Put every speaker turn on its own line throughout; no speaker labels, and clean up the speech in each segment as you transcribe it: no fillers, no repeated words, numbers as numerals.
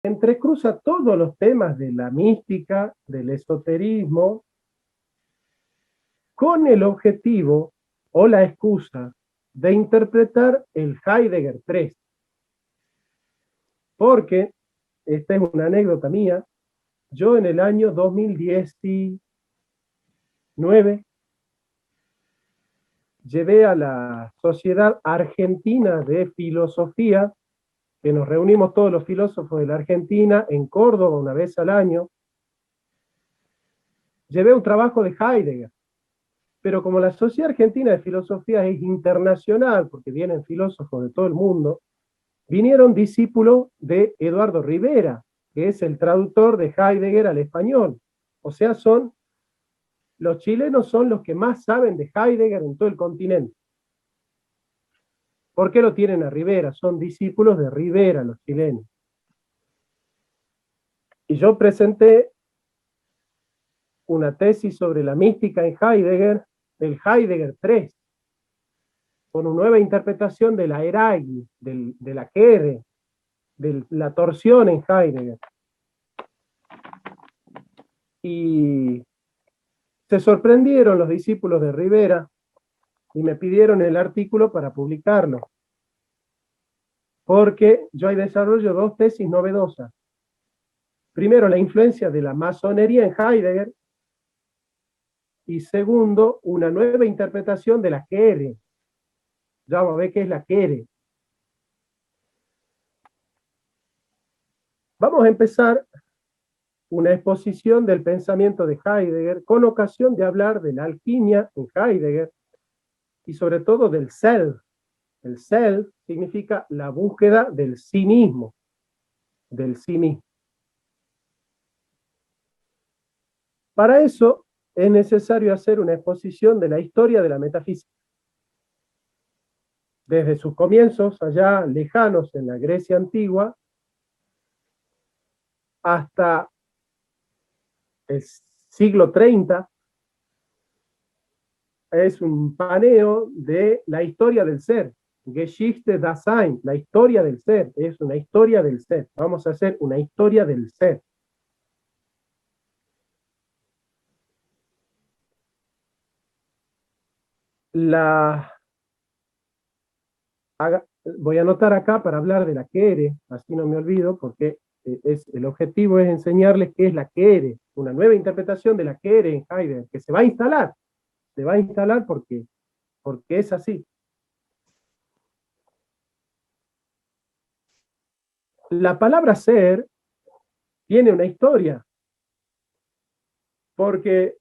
entrecruza todos los temas de la mística, del esoterismo, con el objetivo o la excusa de interpretar el Heidegger 3. Porque, esta es una anécdota mía, yo en el año 2019 llevé a la Sociedad Argentina de Filosofía, que nos reunimos todos los filósofos de la Argentina en Córdoba una vez al año, llevé un trabajo de Heidegger. Pero como la Sociedad Argentina de Filosofía es internacional, porque vienen filósofos de todo el mundo, vinieron discípulos de Eduardo Rivera, que es el traductor de Heidegger al español. O sea, los chilenos son los que más saben de Heidegger en todo el continente. ¿Por qué lo tienen a Rivera? Son discípulos de Rivera, los chilenos. Y yo presenté una tesis sobre la mística en Heidegger, el Heidegger 3, con una nueva interpretación de la Eragi, de la Kere, de la torsión en Heidegger. Y se sorprendieron los discípulos de Rivera y me pidieron el artículo para publicarlo, porque yo ahí desarrollo dos tesis novedosas. Primero, la influencia de la masonería en Heidegger, y segundo, una nueva interpretación de la Kere. Ya vamos a ver qué es la Kere. Vamos a empezar una exposición del pensamiento de Heidegger con ocasión de hablar de la alquimia en Heidegger y sobre todo del self. El self significa la búsqueda del sí mismo, del sí mismo. Para eso es necesario hacer una exposición de la historia de la metafísica. Desde sus comienzos allá lejanos en la Grecia antigua hasta el siglo 30, es un paneo de la historia del ser. Geschichte das Sein, la historia del ser, es una historia del ser. Vamos a hacer una historia del ser. Voy a anotar acá para hablar de la Kere, así no me olvido, porque el objetivo es enseñarles qué es la Kere, una nueva interpretación de la Kere en Heidegger, que se va a instalar porque es así. La palabra ser tiene una historia, porque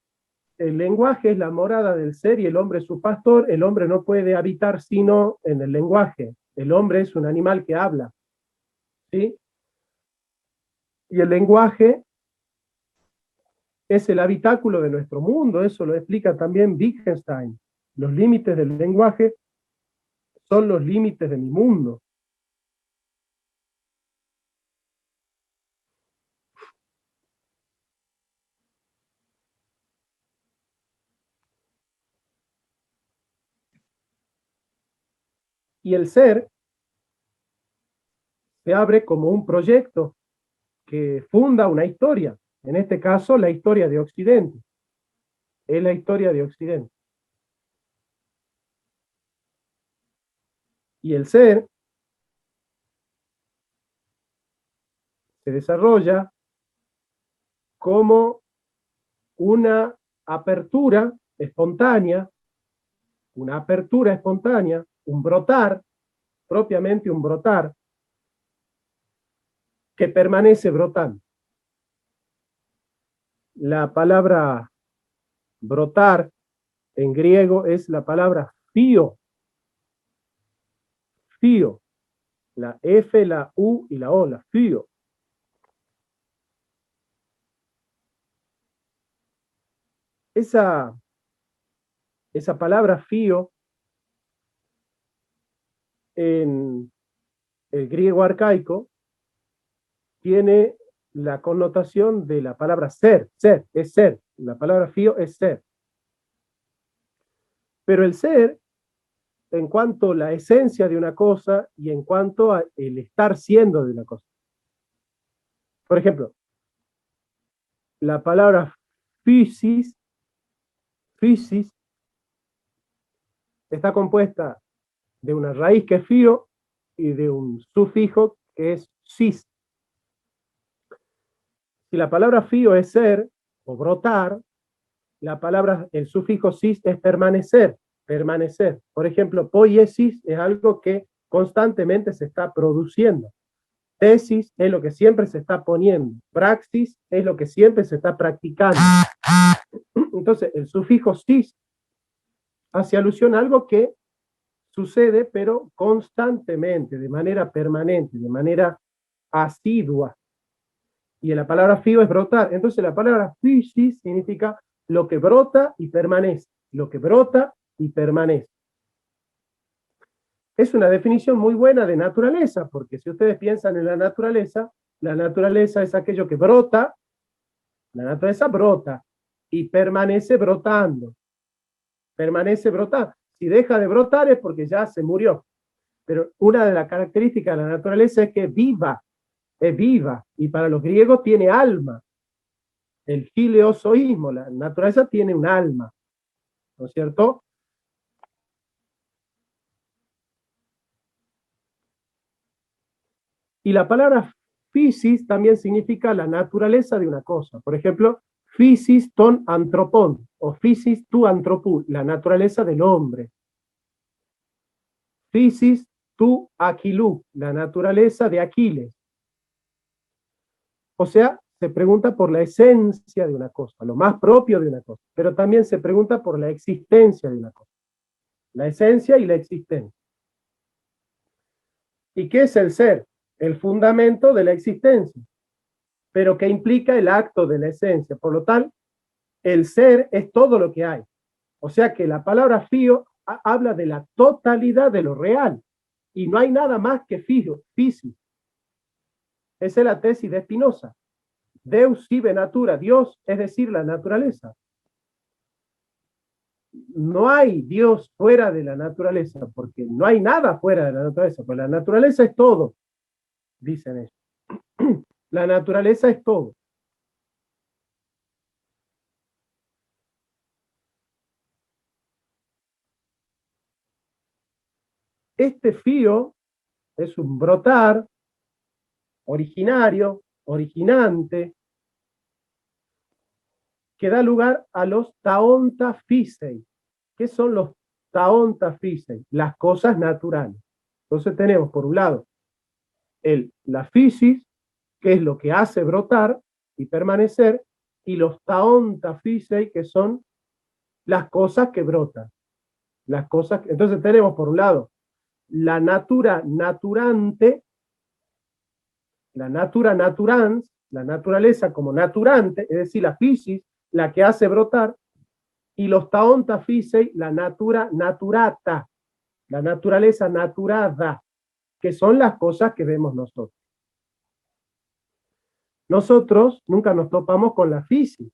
el lenguaje es la morada del ser y el hombre es su pastor. El hombre no puede habitar sino en el lenguaje. El hombre es un animal que habla, ¿sí? Y el lenguaje es el habitáculo de nuestro mundo. Eso lo explica también Wittgenstein. Los límites del lenguaje son los límites de mi mundo. Y el ser se abre como un proyecto que funda una historia. En este caso, la historia de Occidente. Es la historia de Occidente. Y el ser se desarrolla como una apertura espontánea, un brotar, propiamente un brotar, que permanece brotando. La palabra brotar en griego es la palabra fío, fío, la F, la U y la O, la fío. Esa palabra fío en el griego arcaico tiene la connotación de la palabra ser, es ser. La palabra fío es ser. Pero el ser, en cuanto a la esencia de una cosa y en cuanto a el estar siendo de una cosa. Por ejemplo, la palabra physis, physis, está compuesta de una raíz que es fío y de un sufijo que es sis. Si la palabra fío es ser o brotar, el sufijo sis es permanecer, permanecer. Por ejemplo, poiesis es algo que constantemente se está produciendo. Tesis es lo que siempre se está poniendo. Praxis es lo que siempre se está practicando. Entonces, el sufijo sis hace alusión a algo que sucede, pero constantemente, de manera permanente, de manera asidua. Y la palabra fío es brotar. Entonces, la palabra physis significa lo que brota y permanece. Lo que brota y permanece. Es una definición muy buena de naturaleza, porque si ustedes piensan en la naturaleza es aquello que brota, la naturaleza brota y permanece brotando. Permanece brotando. Si deja de brotar es porque ya se murió. Pero una de las características de la naturaleza es que es viva, y para los griegos tiene alma. El fileozoísmo, la naturaleza tiene un alma, ¿no es cierto? Y la palabra physis también significa la naturaleza de una cosa. Por ejemplo, physis ton anthropon o physis tu anthropú, la naturaleza del hombre. Physis tu aquilú, la naturaleza de Aquiles. O sea, se pregunta por la esencia de una cosa, lo más propio de una cosa, pero también se pregunta por la existencia de una cosa. La esencia y la existencia. ¿Y qué es el ser? El fundamento de la existencia, pero que implica el acto de la esencia. Por lo tal, el ser es todo lo que hay. O sea que la palabra fío habla de la totalidad de lo real, y no hay nada más que físico. Esa es la tesis de Spinoza. Deus sive natura, Dios, es decir, la naturaleza. No hay Dios fuera de la naturaleza, porque no hay nada fuera de la naturaleza, pues la naturaleza es todo, dicen ellos. La naturaleza es todo. Este fío es un brotar originario, originante, que da lugar a los taonta physeis. ¿Qué son los taonta physeis? Las cosas naturales. Entonces tenemos, por un lado, la physis, que es lo que hace brotar y permanecer, y los taonta physeis, que son las cosas que brotan. Entonces tenemos, por un lado, la natura naturante, la natura naturans, la naturaleza como naturante, es decir, la physis, la que hace brotar, y los taonta physeis, la natura naturata, la naturaleza naturada, que son las cosas que vemos nosotros. Nosotros nunca nos topamos con la physis,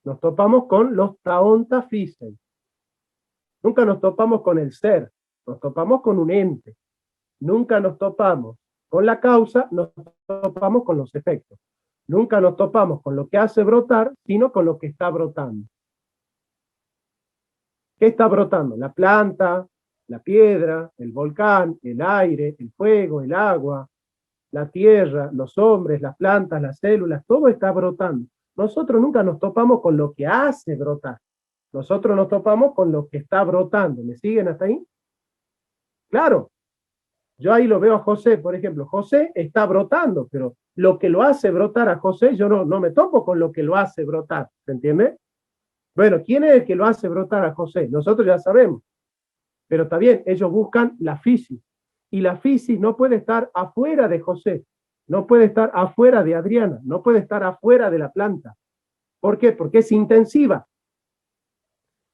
nos topamos con los taonta physeis. Nunca nos topamos con el ser, nos topamos con un ente. Nunca nos topamos con la causa, nos topamos con los efectos. Nunca nos topamos con lo que hace brotar, sino con lo que está brotando. ¿Qué está brotando? La planta, la piedra, el volcán, el aire, el fuego, el agua, la tierra, los hombres, las plantas, las células, todo está brotando. Nosotros nunca nos topamos con lo que hace brotar. Nosotros nos topamos con lo que está brotando. ¿Me siguen hasta ahí? Claro, yo ahí lo veo a José, por ejemplo. José está brotando, pero lo que lo hace brotar a José, yo no me topo con lo que lo hace brotar. ¿Se entiende? Bueno, ¿quién es el que lo hace brotar a José? Nosotros ya sabemos. Pero está bien, ellos buscan la fisis. Y la fisis no puede estar afuera de José, no puede estar afuera de Adriana, no puede estar afuera de la planta. ¿Por qué? Porque es intensiva.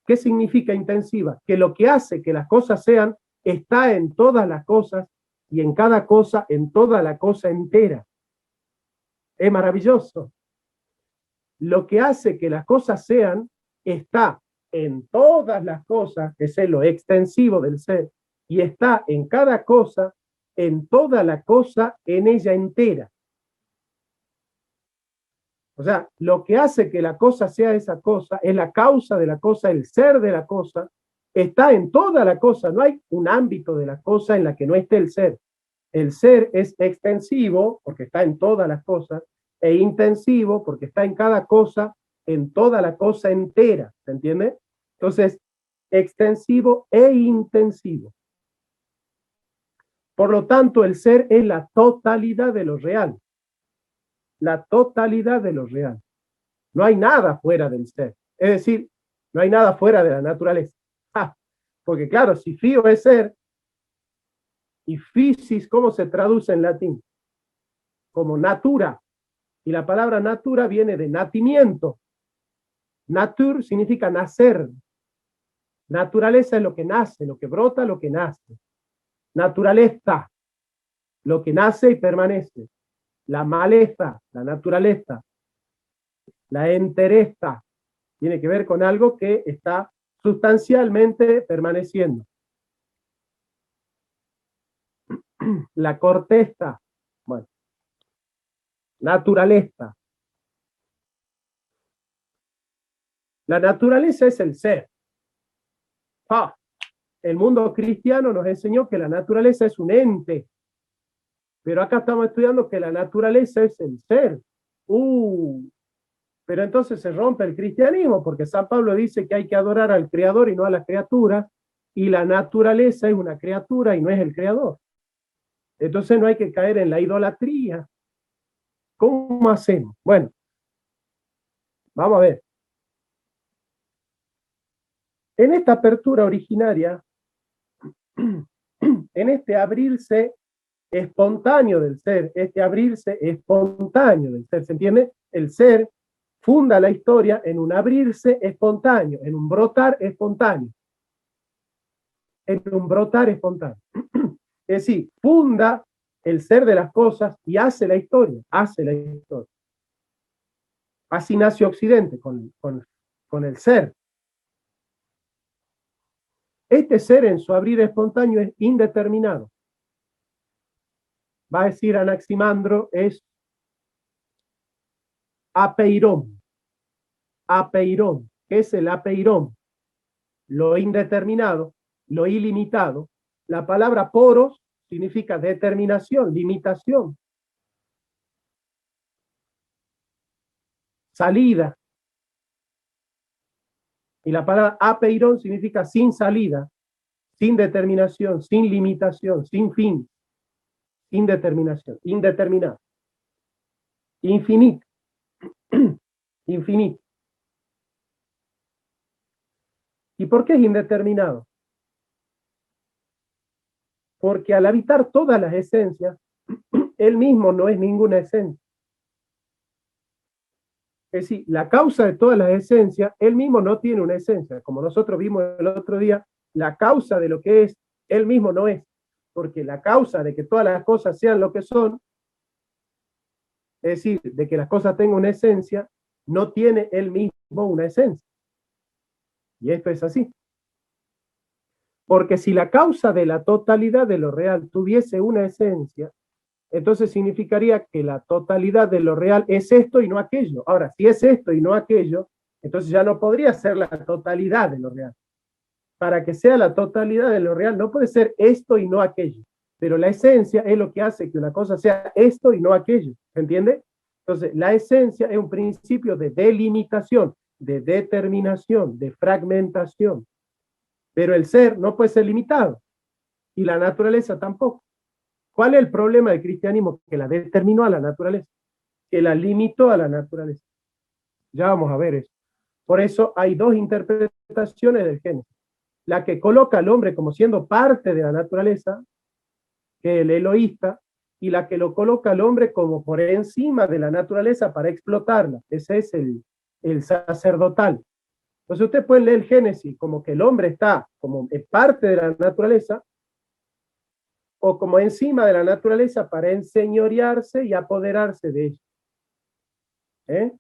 ¿Qué significa intensiva? Que lo que hace que las cosas sean está en todas las cosas y en cada cosa, en toda la cosa entera. Es maravilloso. Lo que hace que las cosas sean está en todas las cosas, que es lo extensivo del ser, y está en cada cosa, en toda la cosa, en ella entera. O sea, lo que hace que la cosa sea esa cosa es la causa de la cosa, el ser de la cosa, está en toda la cosa. No hay un ámbito de la cosa en la que no esté el ser. El ser es extensivo porque está en todas las cosas e intensivo porque está en cada cosa, en toda la cosa entera. ¿Se entiende? Entonces, extensivo e intensivo. Por lo tanto, el ser es la totalidad de lo real. La totalidad de lo real. No hay nada fuera del ser. Es decir, no hay nada fuera de la naturaleza. Porque claro, si fío es ser, y physis, ¿cómo se traduce en latín? Como natura. Y la palabra natura viene de nacimiento. Natur significa nacer. Naturaleza es lo que nace, lo que brota, lo que nace. Naturaleza, lo que nace y permanece. La maleza, la naturaleza. La entereza tiene que ver con algo que está sustancialmente permaneciendo. La corteza, bueno, naturaleza. La naturaleza es el ser. El mundo cristiano nos enseñó que la naturaleza es un ente, pero acá estamos estudiando que la naturaleza es el ser. Pero entonces se rompe el cristianismo, porque San Pablo dice que hay que adorar al creador y no a la criatura, y la naturaleza es una criatura y no es el creador. Entonces no hay que caer en la idolatría. ¿Cómo hacemos? Bueno, vamos a ver. En esta apertura originaria, en este abrirse espontáneo del ser, este abrirse espontáneo del ser, ¿se entiende? El ser funda la historia en un abrirse espontáneo, en un brotar espontáneo. En un brotar espontáneo. Es decir, funda el ser de las cosas y hace la historia, hace la historia. Así nació Occidente, con el ser. Este ser en su abrir espontáneo es indeterminado. Va a decir Anaximandro, es apeirón. Apeirón. ¿Qué es el apeirón? Lo indeterminado, lo ilimitado. La palabra poros significa determinación, limitación. Salida. Y la palabra apeirón significa sin salida, sin determinación, sin limitación, sin fin, indeterminación, indeterminado. Infinito. Infinito. ¿Y por qué es indeterminado? Porque al habitar todas las esencias, él mismo no es ninguna esencia. Es decir, la causa de todas las esencias, él mismo no tiene una esencia. Como nosotros vimos el otro día, la causa de lo que es, él mismo no es. Porque la causa de que todas las cosas sean lo que son, es decir, de que las cosas tengan una esencia, no tiene él mismo una esencia. Y esto es así. Porque si la causa de la totalidad de lo real tuviese una esencia, entonces significaría que la totalidad de lo real es esto y no aquello. Ahora, si es esto y no aquello, entonces ya no podría ser la totalidad de lo real. Para que sea la totalidad de lo real, no puede ser esto y no aquello. Pero la esencia es lo que hace que una cosa sea esto y no aquello. ¿Se entiende? Entonces, la esencia es un principio de delimitación, de determinación, de fragmentación. Pero el ser no puede ser limitado. Y la naturaleza tampoco. ¿Cuál es el problema del cristianismo? Que la determinó a la naturaleza, que la limitó a la naturaleza. Ya vamos a ver eso. Por eso hay dos interpretaciones del Génesis. La que coloca al hombre como siendo parte de la naturaleza, que es el eloísta, y la que lo coloca al hombre como por encima de la naturaleza para explotarla. Ese es el sacerdotal. Entonces usted puede leer el Génesis como que el hombre está como parte de la naturaleza, o como encima de la naturaleza para enseñorearse y apoderarse de ella.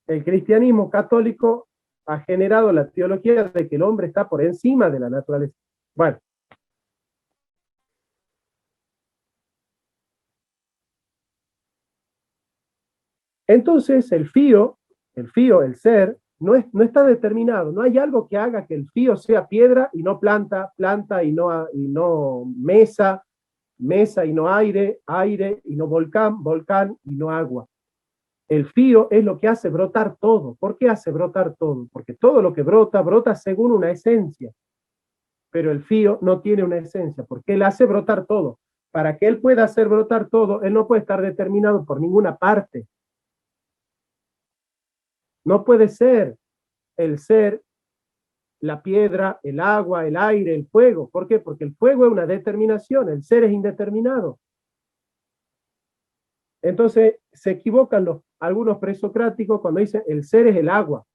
El cristianismo católico ha generado la teología de que el hombre está por encima de la naturaleza. Bueno. Entonces el fío, el ser, no está determinado, no hay algo que haga que el fío sea piedra y no planta, planta y no mesa, mesa y no aire, aire y no volcán, volcán y no agua. El fío es lo que hace brotar todo. ¿Por qué hace brotar todo? Porque todo lo que brota, brota según una esencia. Pero el fío no tiene una esencia, porque él hace brotar todo. Para que él pueda hacer brotar todo, él no puede estar determinado por ninguna parte. No puede ser el ser, la piedra, el agua, el aire, el fuego. ¿Por qué? Porque el fuego es una determinación, el ser es indeterminado. Entonces se equivocan algunos presocráticos cuando dicen el ser es el agua,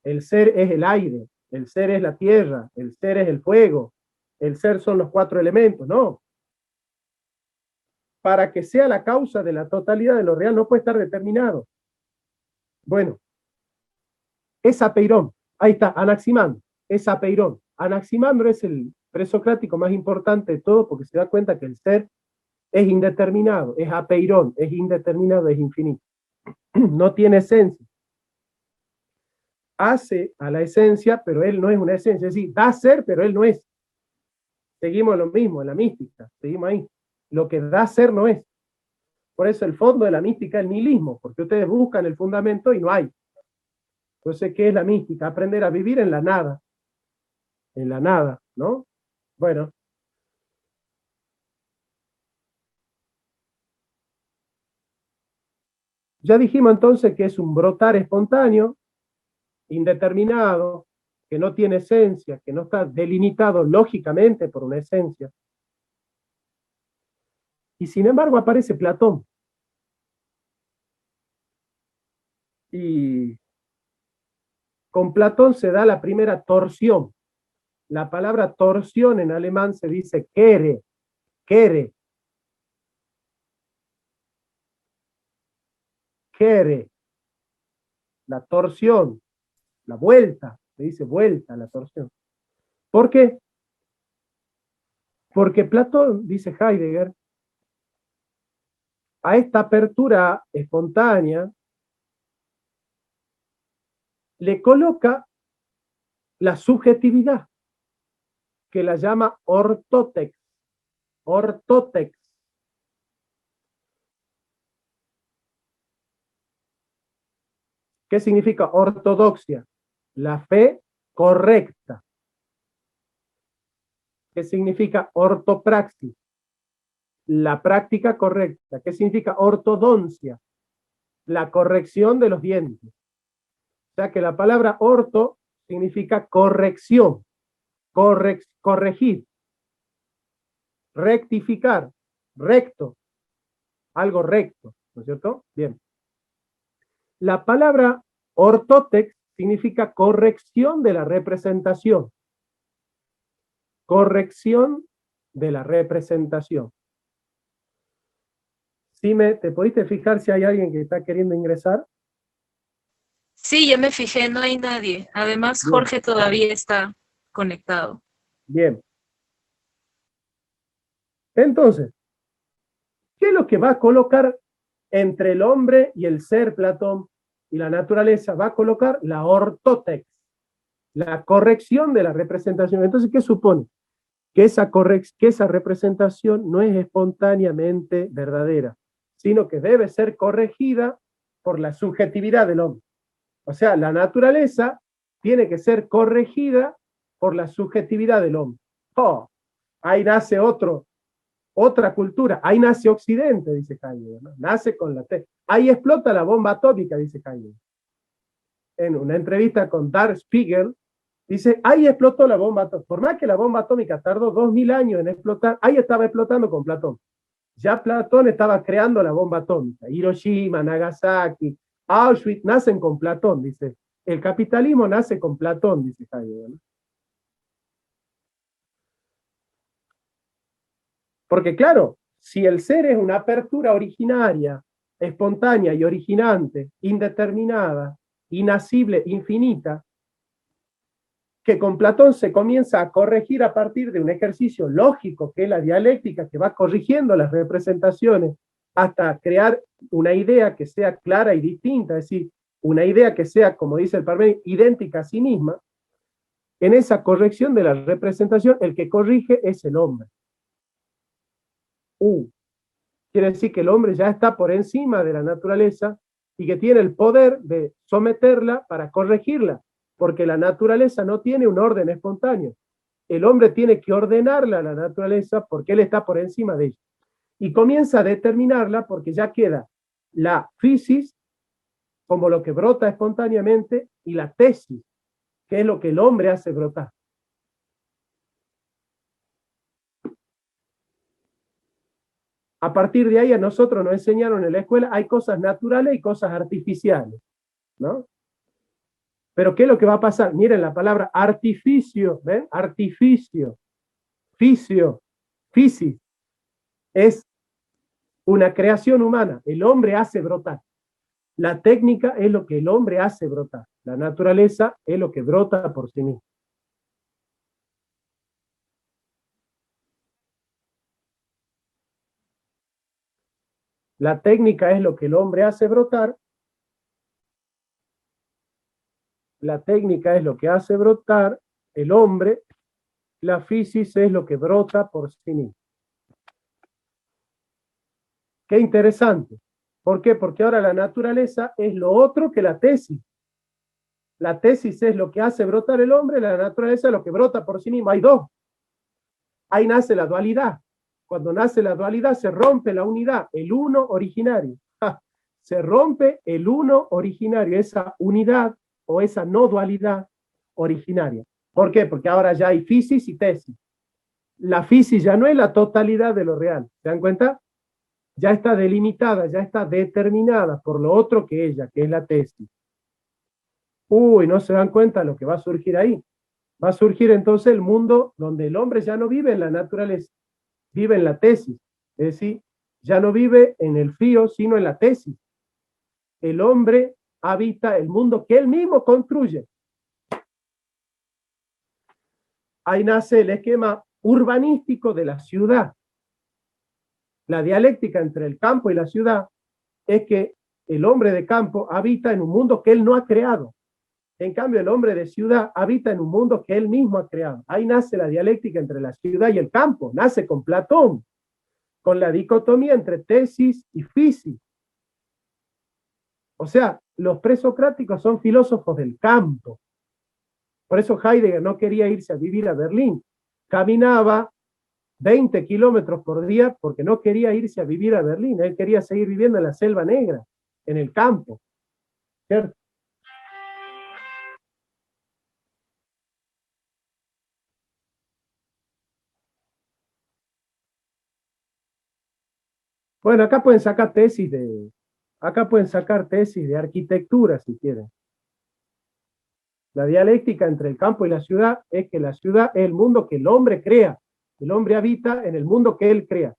el ser es el aire, el ser es la tierra, el ser es el fuego, el ser son los 4 elementos. No. Para que sea la causa de la totalidad de lo real no puede estar determinado. Bueno, es Apeirón. Ahí está, Anaximandro. Es Apeirón. Anaximandro es el presocrático más importante de todo porque se da cuenta que el ser es indeterminado, es apeirón, es indeterminado, es infinito. No tiene esencia. Hace a la esencia, pero él no es una esencia. Es decir, da ser, pero él no es. Seguimos lo mismo en la mística, seguimos ahí. Lo que da ser no es. Por eso el fondo de la mística es el nihilismo, porque ustedes buscan el fundamento y no hay. Entonces, ¿qué es la mística? Aprender a vivir en la nada, ¿no? Bueno. Ya dijimos entonces que es un brotar espontáneo, indeterminado, que no tiene esencia, que no está delimitado lógicamente por una esencia. Y sin embargo aparece Platón. Y con Platón se da la primera torsión. La palabra torsión en alemán se dice Kehre, Kehre, Kehre, la torsión, la vuelta, se dice vuelta, la torsión. ¿Por qué? Porque Platón, dice Heidegger, a esta apertura espontánea le coloca la subjetividad, que la llama ortótex. Ortótex. ¿Qué significa ortodoxia? La fe correcta. ¿Qué significa ortopraxis? La práctica correcta. ¿Qué significa ortodoncia? La corrección de los dientes. O sea que la palabra orto significa corrección, corregir, rectificar, recto, algo recto, ¿no es cierto? Bien. La palabra ortótex significa corrección de la representación. Corrección de la representación. Sime, ¿te pudiste fijar si hay alguien que está queriendo ingresar?
Sí, ya me fijé, no hay nadie. Además,
Bien.
Jorge todavía está conectado.
Bien. Entonces, ¿qué es lo que va a colocar entre el hombre y el ser, Platón, y la naturaleza? Va a colocar la ortótex, la corrección de la representación. Entonces, ¿qué supone? Que esa representación no es espontáneamente verdadera, sino que debe ser corregida por la subjetividad del hombre. O sea, la naturaleza tiene que ser corregida por la subjetividad del hombre. Oh, ahí nace otra cultura, ahí nace Occidente, dice Heidegger, ¿no? Nace con la T. Ahí explota la bomba atómica, dice Heidegger. En una entrevista con Der Spiegel, dice, ahí explotó la bomba atómica. Por más que la bomba atómica tardó 2000 años en explotar, ahí estaba explotando con Platón. Ya Platón estaba creando la bomba atómica. Hiroshima, Nagasaki, Auschwitz nacen con Platón, dice. El capitalismo nace con Platón, dice Heidegger, ¿no? Porque claro, si el ser es una apertura originaria, espontánea y originante, indeterminada, inacible, infinita, que con Platón se comienza a corregir a partir de un ejercicio lógico, que es la dialéctica, que va corrigiendo las representaciones hasta crear una idea que sea clara y distinta, es decir, una idea que sea, como dice el Parmenides, idéntica a sí misma. En esa corrección de la representación, el que corrige es el hombre. Quiere decir que el hombre ya está por encima de la naturaleza y que tiene el poder de someterla para corregirla, porque la naturaleza no tiene un orden espontáneo. El hombre tiene que ordenarla a la naturaleza porque él está por encima de ella. Y comienza a determinarla porque ya queda la fisis como lo que brota espontáneamente y la tesis, que es lo que el hombre hace brotar. A partir de ahí a nosotros nos enseñaron en la escuela, hay cosas naturales y cosas artificiales, ¿no? Pero ¿qué es lo que va a pasar? Miren la palabra artificio, ¿ven? Artificio, fisio, fisis, es una creación humana. El hombre hace brotar. La técnica es lo que el hombre hace brotar. La naturaleza es lo que brota por sí mismo. La técnica es lo que el hombre hace brotar. La técnica es lo que hace brotar el hombre. La fisis es lo que brota por sí mismo. Qué interesante. ¿Por qué? Porque ahora la naturaleza es lo otro que la tesis. La tesis es lo que hace brotar el hombre, la naturaleza es lo que brota por sí mismo. Hay dos. Ahí nace la dualidad. Cuando nace la dualidad se rompe la unidad, el uno originario. Se rompe el uno originario, esa unidad o esa no dualidad originaria. ¿Por qué? Porque ahora ya hay fisis y tesis. La fisis ya no es la totalidad de lo real. ¿Se dan cuenta? Ya está delimitada, ya está determinada por lo otro que ella, que es la tesis. No se dan cuenta lo que va a surgir ahí. Va a surgir entonces el mundo donde el hombre ya no vive en la naturaleza, vive en la tesis. Es decir, ya no vive en el fío, sino en la tesis. El hombre habita el mundo que él mismo construye. Ahí nace el esquema urbanístico de la ciudad. La dialéctica entre el campo y la ciudad es que el hombre de campo habita en un mundo que él no ha creado. En cambio, el hombre de ciudad habita en un mundo que él mismo ha creado. Ahí nace la dialéctica entre la ciudad y el campo. Nace con Platón, con la dicotomía entre tesis y fisis. O sea, los presocráticos son filósofos del campo. Por eso Heidegger no quería irse a vivir a Berlín. Caminaba 20 kilómetros por día porque no quería irse a vivir a Berlín. Él quería seguir viviendo en la selva negra, en el campo. ¿Cierto? Bueno, acá pueden sacar tesis de arquitectura si quieren. La dialéctica entre el campo y la ciudad es que la ciudad es el mundo que el hombre crea. El hombre habita en el mundo que él crea.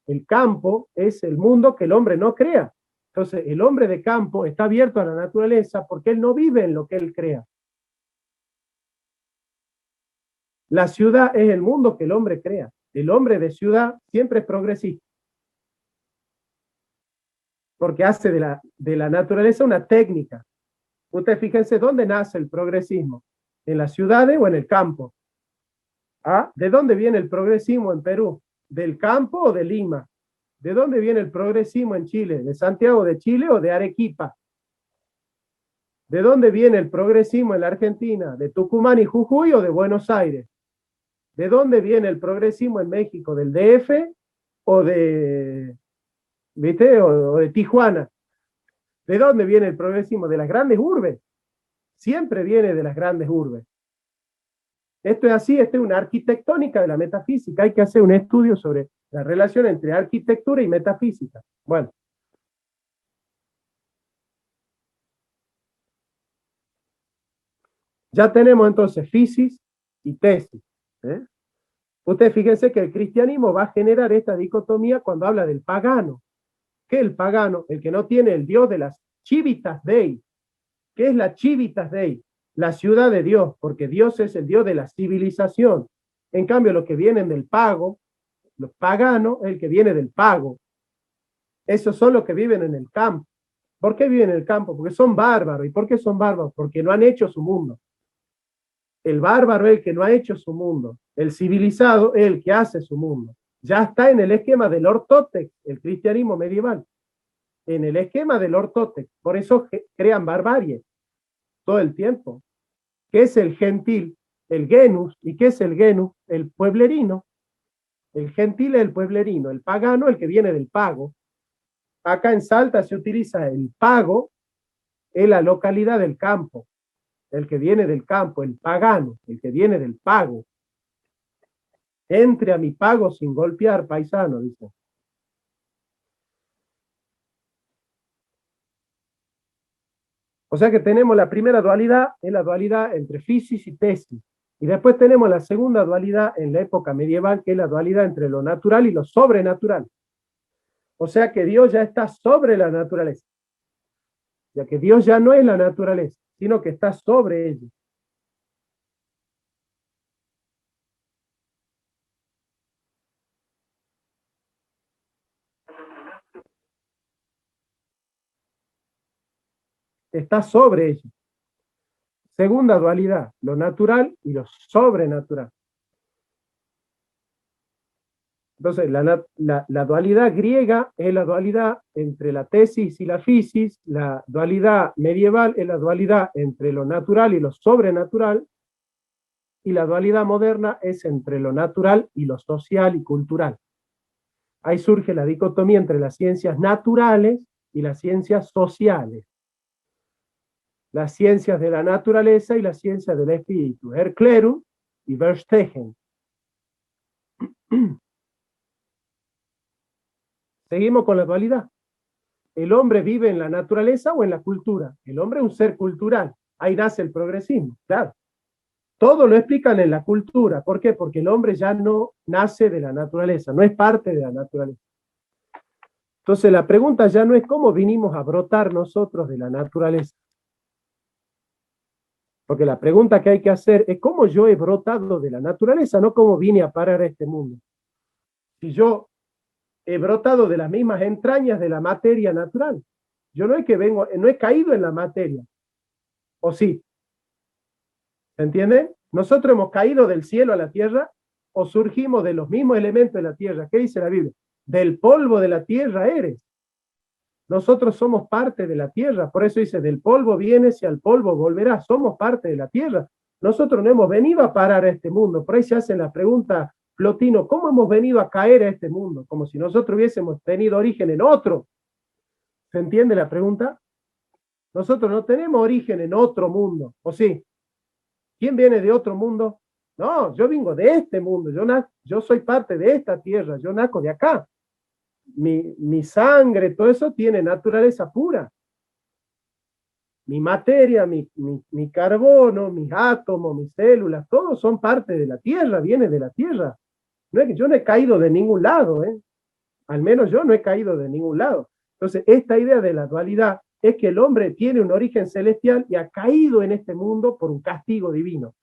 El campo es el mundo que el hombre no crea. Entonces, el hombre de campo está abierto a la naturaleza porque él no vive en lo que él crea. La ciudad es el mundo que el hombre crea. El hombre de ciudad siempre es progresista. Porque hace de la naturaleza una técnica. Ustedes fíjense dónde nace el progresismo. ¿En las ciudades o en el campo? ¿De dónde viene el progresismo en Perú? ¿Del campo o de Lima? ¿De dónde viene el progresismo en Chile? ¿De Santiago de Chile o de Arequipa? ¿De dónde viene el progresismo en la Argentina? ¿De Tucumán y Jujuy o de Buenos Aires? ¿De dónde viene el progresismo en México? ¿Del DF o de, ¿viste? o de Tijuana? ¿De dónde viene el progresismo? De las grandes urbes. Siempre viene de las grandes urbes. Esto es así, esto es una arquitectónica de la metafísica. Hay que hacer un estudio sobre la relación entre arquitectura y metafísica. Bueno. Ya tenemos entonces fisis y tesis. Ustedes fíjense que el cristianismo va a generar esta dicotomía cuando habla del pagano. ¿Qué es el pagano? El que no tiene el Dios de las Civitas Dei. ¿Qué es la Civitas Dei? La ciudad de Dios, porque Dios es el Dios de la civilización. En cambio, los que vienen del pago, los paganos, es el que viene del pago. Esos son los que viven en el campo. ¿Por qué viven en el campo? Porque son bárbaros. ¿Y por qué son bárbaros? Porque no han hecho su mundo. El bárbaro es el que no ha hecho su mundo. El civilizado es el que hace su mundo. Ya está en el esquema del ortótex, el cristianismo medieval. En el esquema del ortótex. Por eso crean barbarie todo el tiempo. ¿Qué es el gentil? El genus. ¿Y qué es el genus? El pueblerino. El gentil es el pueblerino. El pagano, el que viene del pago. Acá en Salta se utiliza el pago en la localidad del campo. El que viene del campo, el pagano, el que viene del pago. Entre a mi pago sin golpear, paisano, dice. O sea que tenemos la primera dualidad, es la dualidad entre physis y tesis. Y después tenemos la segunda dualidad en la época medieval, que es la dualidad entre lo natural y lo sobrenatural. O sea que Dios ya está sobre la naturaleza. Ya que Dios ya no es la naturaleza, sino que está sobre ella. Está sobre ella. Segunda dualidad, lo natural y lo sobrenatural. Entonces, la dualidad griega es la dualidad entre la tesis y la physis, la dualidad medieval es la dualidad entre lo natural y lo sobrenatural, y la dualidad moderna es entre lo natural y lo social y cultural. Ahí surge la dicotomía entre las ciencias naturales y las ciencias sociales. Las ciencias de la naturaleza y las ciencias del espíritu, Erklärung y Verstehen. Seguimos con la dualidad. ¿El hombre vive en la naturaleza o en la cultura? El hombre es un ser cultural. Ahí nace el progresismo, claro. Todo lo explican en la cultura. ¿Por qué? Porque el hombre ya no nace de la naturaleza, no es parte de la naturaleza. Entonces la pregunta ya no es cómo vinimos a brotar nosotros de la naturaleza. Porque la pregunta que hay que hacer es cómo yo he brotado de la naturaleza, no cómo vine a parar a este mundo. Si yo he brotado de las mismas entrañas de la materia natural, yo no es que vengo, no he caído en la materia, ¿o sí? ¿Se entiende? Nosotros hemos caído del cielo a la tierra o surgimos de los mismos elementos de la tierra. ¿Qué dice la Biblia? Del polvo de la tierra eres. Nosotros somos parte de la tierra, por eso dice, del polvo vienes y al polvo volverás, somos parte de la tierra. Nosotros no hemos venido a parar a este mundo, por ahí se hace la pregunta, Plotino, ¿cómo hemos venido a caer a este mundo? Como si nosotros hubiésemos tenido origen en otro. ¿Se entiende la pregunta? Nosotros no tenemos origen en otro mundo, ¿o sí? ¿Quién viene de otro mundo? No, yo vengo de este mundo, yo soy parte de esta tierra, yo nazco de acá. Mi sangre, todo eso tiene naturaleza pura. Mi materia, mi carbono, mis átomos, mis células, todos son parte de la tierra, viene de la tierra. No es que yo no he caído de ningún lado, ¿eh? Al menos yo no he caído de ningún lado. Entonces, esta idea de la dualidad es que el hombre tiene un origen celestial y ha caído en este mundo por un castigo divino.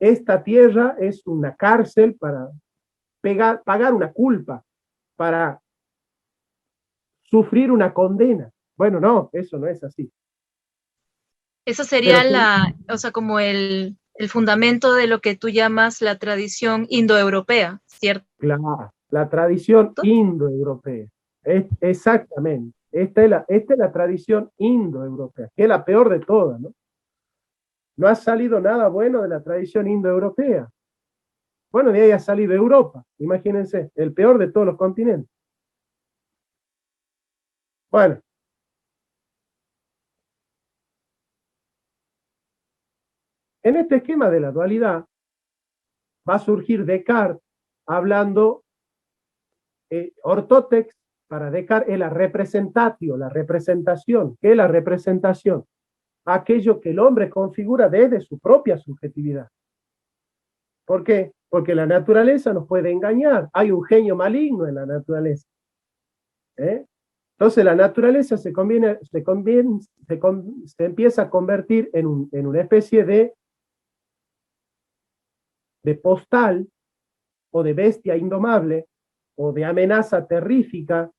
Esta tierra es una cárcel para pagar una culpa, para sufrir una condena. Bueno, no, eso no es así.
Eso sería o sea, como el fundamento de lo que tú llamas la tradición indoeuropea, ¿cierto?
La tradición indoeuropea. Exactamente. Esta es la tradición indoeuropea, que es la peor de todas, ¿no? No ha salido nada bueno de la tradición indoeuropea. Bueno, de ahí ha salido Europa, imagínense, el peor de todos los continentes. Bueno. En este esquema de la dualidad va a surgir Descartes hablando, ortótex para Descartes es la representatio, la representación. ¿Qué es la representación? Aquello que el hombre configura desde su propia subjetividad. ¿Por qué? Porque la naturaleza nos puede engañar. Hay un genio maligno en la naturaleza. Entonces la naturaleza se empieza a convertir en una especie de postal o de bestia indomable o de amenaza terrífica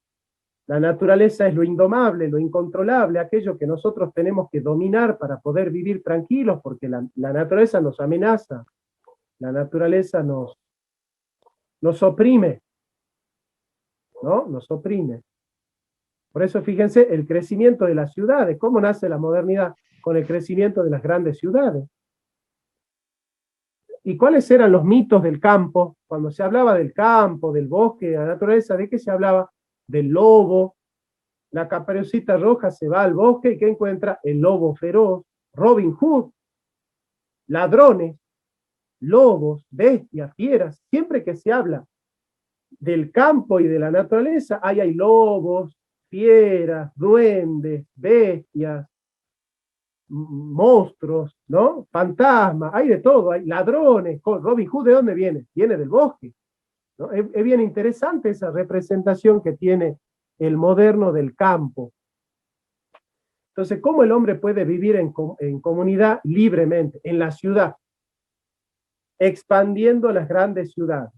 La naturaleza es lo indomable, lo incontrolable, aquello que nosotros tenemos que dominar para poder vivir tranquilos, porque la naturaleza nos amenaza, la naturaleza nos oprime, ¿no? Nos oprime. Por eso, fíjense, el crecimiento de las ciudades, ¿cómo nace la modernidad? Con el crecimiento de las grandes ciudades. ¿Y cuáles eran los mitos del campo? Cuando se hablaba del campo, del bosque, de la naturaleza, ¿de qué se hablaba? Del lobo. La Caperucita Roja se va al bosque y ¿qué encuentra? El lobo feroz. Robin Hood. Ladrones, lobos, bestias, fieras. Siempre que se habla del campo y de la naturaleza, ahí hay lobos, fieras, duendes, bestias, monstruos, ¿no? Fantasmas, hay de todo, hay ladrones. Robin Hood, ¿de dónde viene? Viene del bosque, ¿no? Es bien interesante esa representación que tiene el moderno del campo. Entonces, ¿cómo el hombre puede vivir en comunidad libremente, en la ciudad? Expandiendo las grandes ciudades.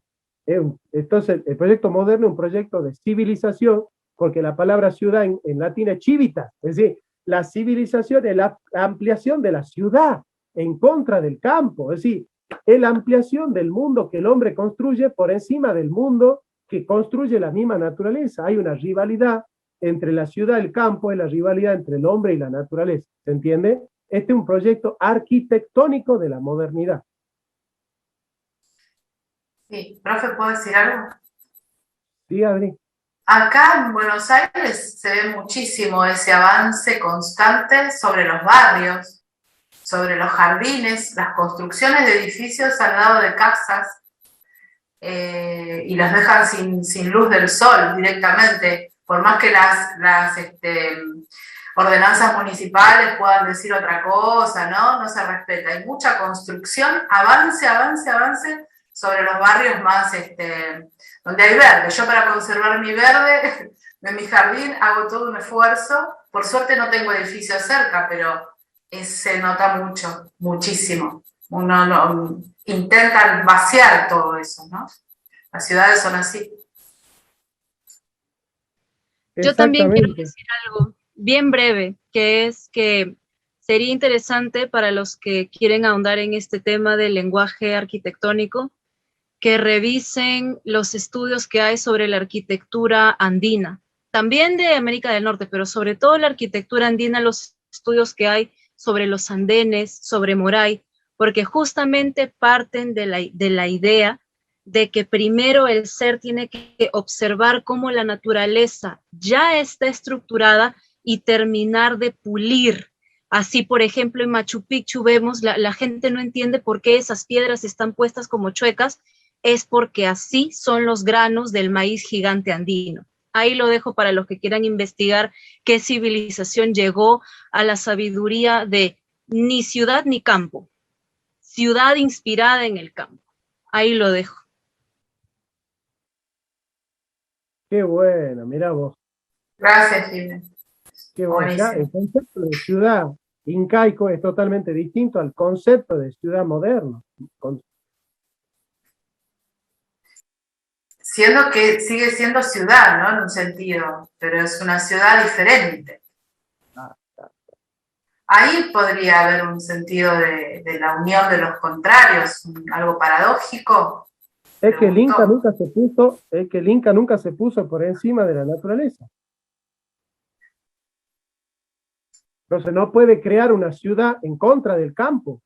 Entonces, el proyecto moderno es un proyecto de civilización, porque la palabra ciudad en latín es civitas, es decir, la civilización es la ampliación de la ciudad en contra del campo, es decir, es la ampliación del mundo que el hombre construye por encima del mundo que construye la misma naturaleza. Hay una rivalidad entre la ciudad y el campo, es la rivalidad entre el hombre y la naturaleza, ¿se entiende? Este es un proyecto arquitectónico de la modernidad.
Sí, profe, ¿puedo decir algo?
Sí, Adri.
Acá en Buenos Aires se ve muchísimo ese avance constante sobre los barrios, sobre los jardines, las construcciones de edificios al lado de casas y los dejan sin luz del sol directamente, por más que las ordenanzas municipales puedan decir otra cosa, ¿no? No se respeta. Hay mucha construcción, avance sobre los barrios más, donde hay verde. Yo para conservar mi verde de mi jardín hago todo un esfuerzo. Por suerte no tengo edificios cerca, pero se nota mucho, muchísimo. Uno intenta vaciar todo eso, ¿no? Las ciudades son así.
Yo también quiero decir algo bien breve, que es que sería interesante para los que quieren ahondar en este tema del lenguaje arquitectónico, que revisen los estudios que hay sobre la arquitectura andina, también de América del Norte, pero sobre todo la arquitectura andina, los estudios que hay sobre los andenes, sobre Moray, porque justamente parten de la idea de que primero el ser tiene que observar cómo la naturaleza ya está estructurada y terminar de pulir. Así, por ejemplo, en Machu Picchu vemos, la gente no entiende por qué esas piedras están puestas como chuecas, es porque así son los granos del maíz gigante andino. Ahí lo dejo para los que quieran investigar qué civilización llegó a la sabiduría de ni ciudad ni campo, ciudad inspirada en el campo. Ahí lo dejo.
Qué bueno, mirá vos.
Gracias, Jiménez.
Qué bueno. Ya, el concepto de ciudad incaico es totalmente distinto al concepto de ciudad moderno.
Siendo que sigue siendo ciudad, ¿no? En un sentido, pero es una ciudad diferente. Ahí podría haber un sentido de la unión de los contrarios, algo paradójico.
Es que el Inca nunca se puso por encima de la naturaleza. Entonces no puede crear una ciudad en contra del campo.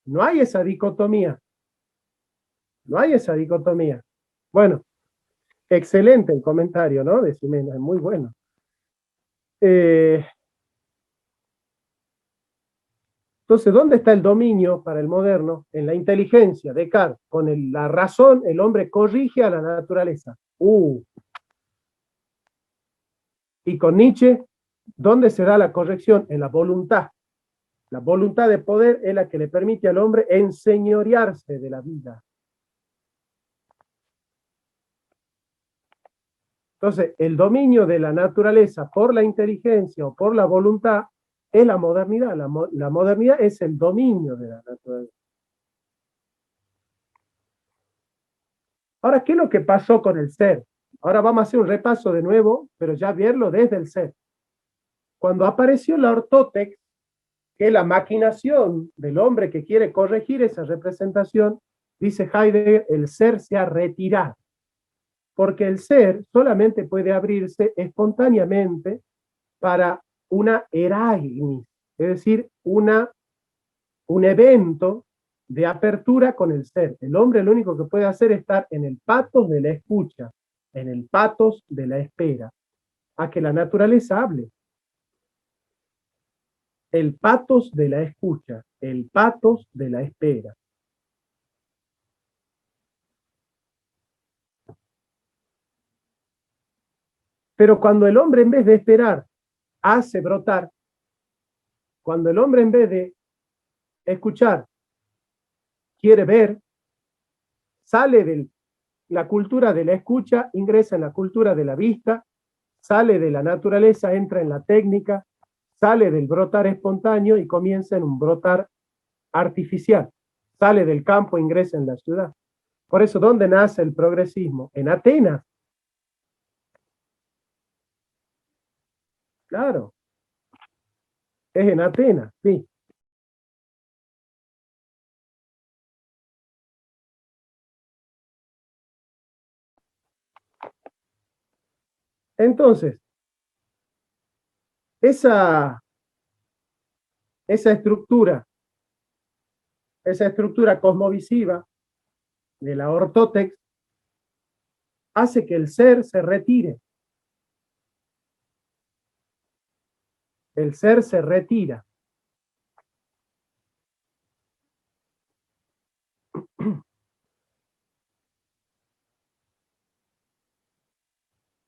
No hay esa dicotomía. No hay esa dicotomía. Bueno, excelente el comentario, ¿no? De Ximena, es muy bueno. Entonces, ¿dónde está el dominio para el moderno? En la inteligencia. Descartes, con la razón, el hombre corrige a la naturaleza. Y con Nietzsche, ¿dónde se da la corrección? En la voluntad. La voluntad de poder es la que le permite al hombre enseñorearse de la vida. Entonces, el dominio de la naturaleza por la inteligencia o por la voluntad es la modernidad. La modernidad es el dominio de la naturaleza. Ahora, ¿qué es lo que pasó con el ser? Ahora vamos a hacer un repaso de nuevo, pero ya verlo desde el ser. Cuando apareció la ortótex, que es la maquinación del hombre que quiere corregir esa representación, dice Heidegger, el ser se ha retirado. Porque el ser solamente puede abrirse espontáneamente para una eragnis, es decir, un evento de apertura con el ser. El hombre lo único que puede hacer es estar en el patos de la escucha, en el patos de la espera, a que la naturaleza hable. El patos de la escucha, el patos de la espera. Pero cuando el hombre en vez de esperar hace brotar, cuando el hombre en vez de escuchar quiere ver, sale de la cultura de la escucha, ingresa en la cultura de la vista, sale de la naturaleza, entra en la técnica, sale del brotar espontáneo y comienza en un brotar artificial. Sale del campo, ingresa en la ciudad. Por eso, ¿dónde nace el progresismo? En Atenas. Claro. Es en Atenas, sí. Entonces, esa estructura cosmovisiva de la ortótex hace que el ser se retire. El ser se retira.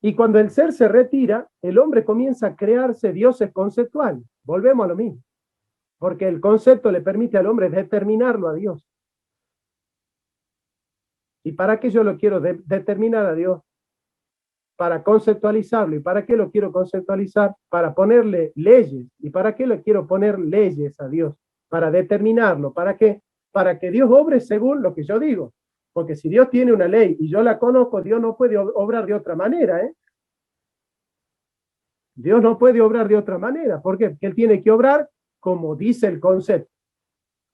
Y cuando el ser se retira, el hombre comienza a crearse dioses conceptuales. Volvemos a lo mismo. Porque el concepto le permite al hombre determinarlo a Dios. ¿Y para qué yo lo quiero determinar a Dios? Para conceptualizarlo. ¿Y para qué lo quiero conceptualizar? Para ponerle leyes. ¿Y para qué le quiero poner leyes a Dios? Para determinarlo. ¿Para qué? Para que Dios obre según lo que yo digo. Porque si Dios tiene una ley y yo la conozco, Dios no puede obrar de otra manera, ¿eh? Dios no puede obrar de otra manera. ¿Por qué? Porque Él tiene que obrar como dice el concepto.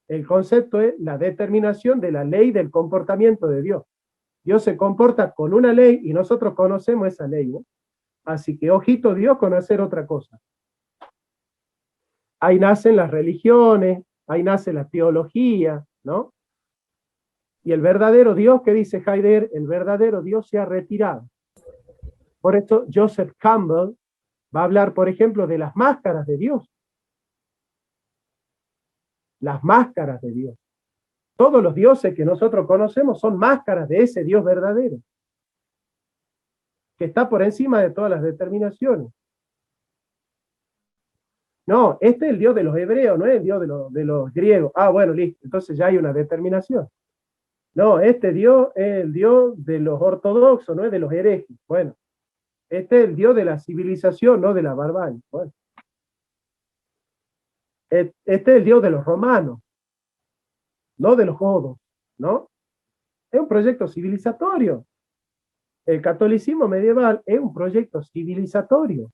El concepto es la determinación de la ley del comportamiento de Dios. Dios se comporta con una ley y nosotros conocemos esa ley, ¿no? Así que ojito Dios con hacer otra cosa. Ahí nacen las religiones, ahí nace la teología, ¿no? Y el verdadero Dios, que dice Heidegger, el verdadero Dios se ha retirado. Por esto Joseph Campbell va a hablar, por ejemplo, de las máscaras de Dios. Las máscaras de Dios. Todos los dioses que nosotros conocemos son máscaras de ese Dios verdadero, que está por encima de todas las determinaciones. No, este es el Dios de los hebreos, no es el Dios de los griegos. Ah, bueno, listo, entonces ya hay una determinación. No, este Dios es el Dios de los ortodoxos, no es de los herejes. Bueno, este es el Dios de la civilización, no de la barbarie. Bueno. Este es el Dios de los romanos, no de los godos, ¿no? Es un proyecto civilizatorio. El catolicismo medieval es un proyecto civilizatorio.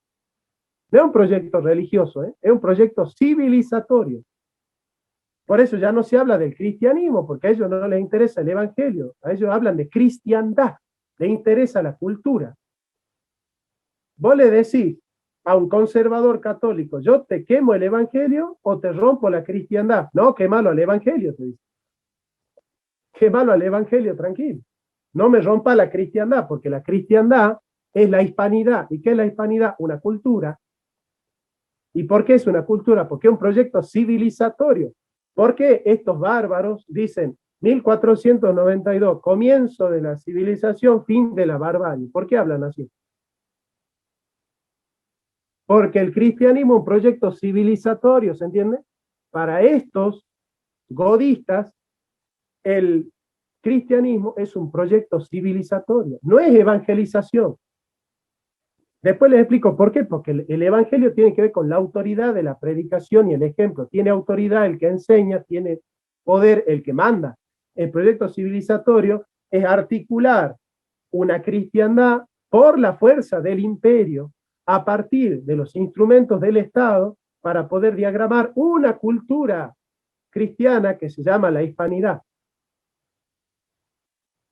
No es un proyecto religioso, es un proyecto civilizatorio. Por eso ya no se habla del cristianismo, porque a ellos no les interesa el evangelio. A ellos hablan de cristiandad, les interesa la cultura. Vos le decís a un conservador católico, yo te quemo el evangelio o te rompo la cristiandad. No, quémalo al evangelio, te dice. Quémalo al evangelio, tranquilo. No me rompa la cristiandad, porque la cristiandad es la hispanidad. ¿Y qué es la hispanidad? Una cultura. ¿Y por qué es una cultura? Porque es un proyecto civilizatorio. ¿Por qué estos bárbaros dicen 1492, comienzo de la civilización, fin de la barbarie? ¿Por qué hablan así? Porque el cristianismo es un proyecto civilizatorio, ¿se entiende? Para estos godistas, el cristianismo es un proyecto civilizatorio, no es evangelización. Después les explico por qué, porque el evangelio tiene que ver con la autoridad de la predicación y el ejemplo. Tiene autoridad el que enseña, tiene poder el que manda. El proyecto civilizatorio es articular una cristiandad por la fuerza del imperio, a partir de los instrumentos del Estado, para poder diagramar una cultura cristiana que se llama la hispanidad.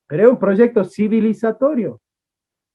Pero es un proyecto civilizatorio,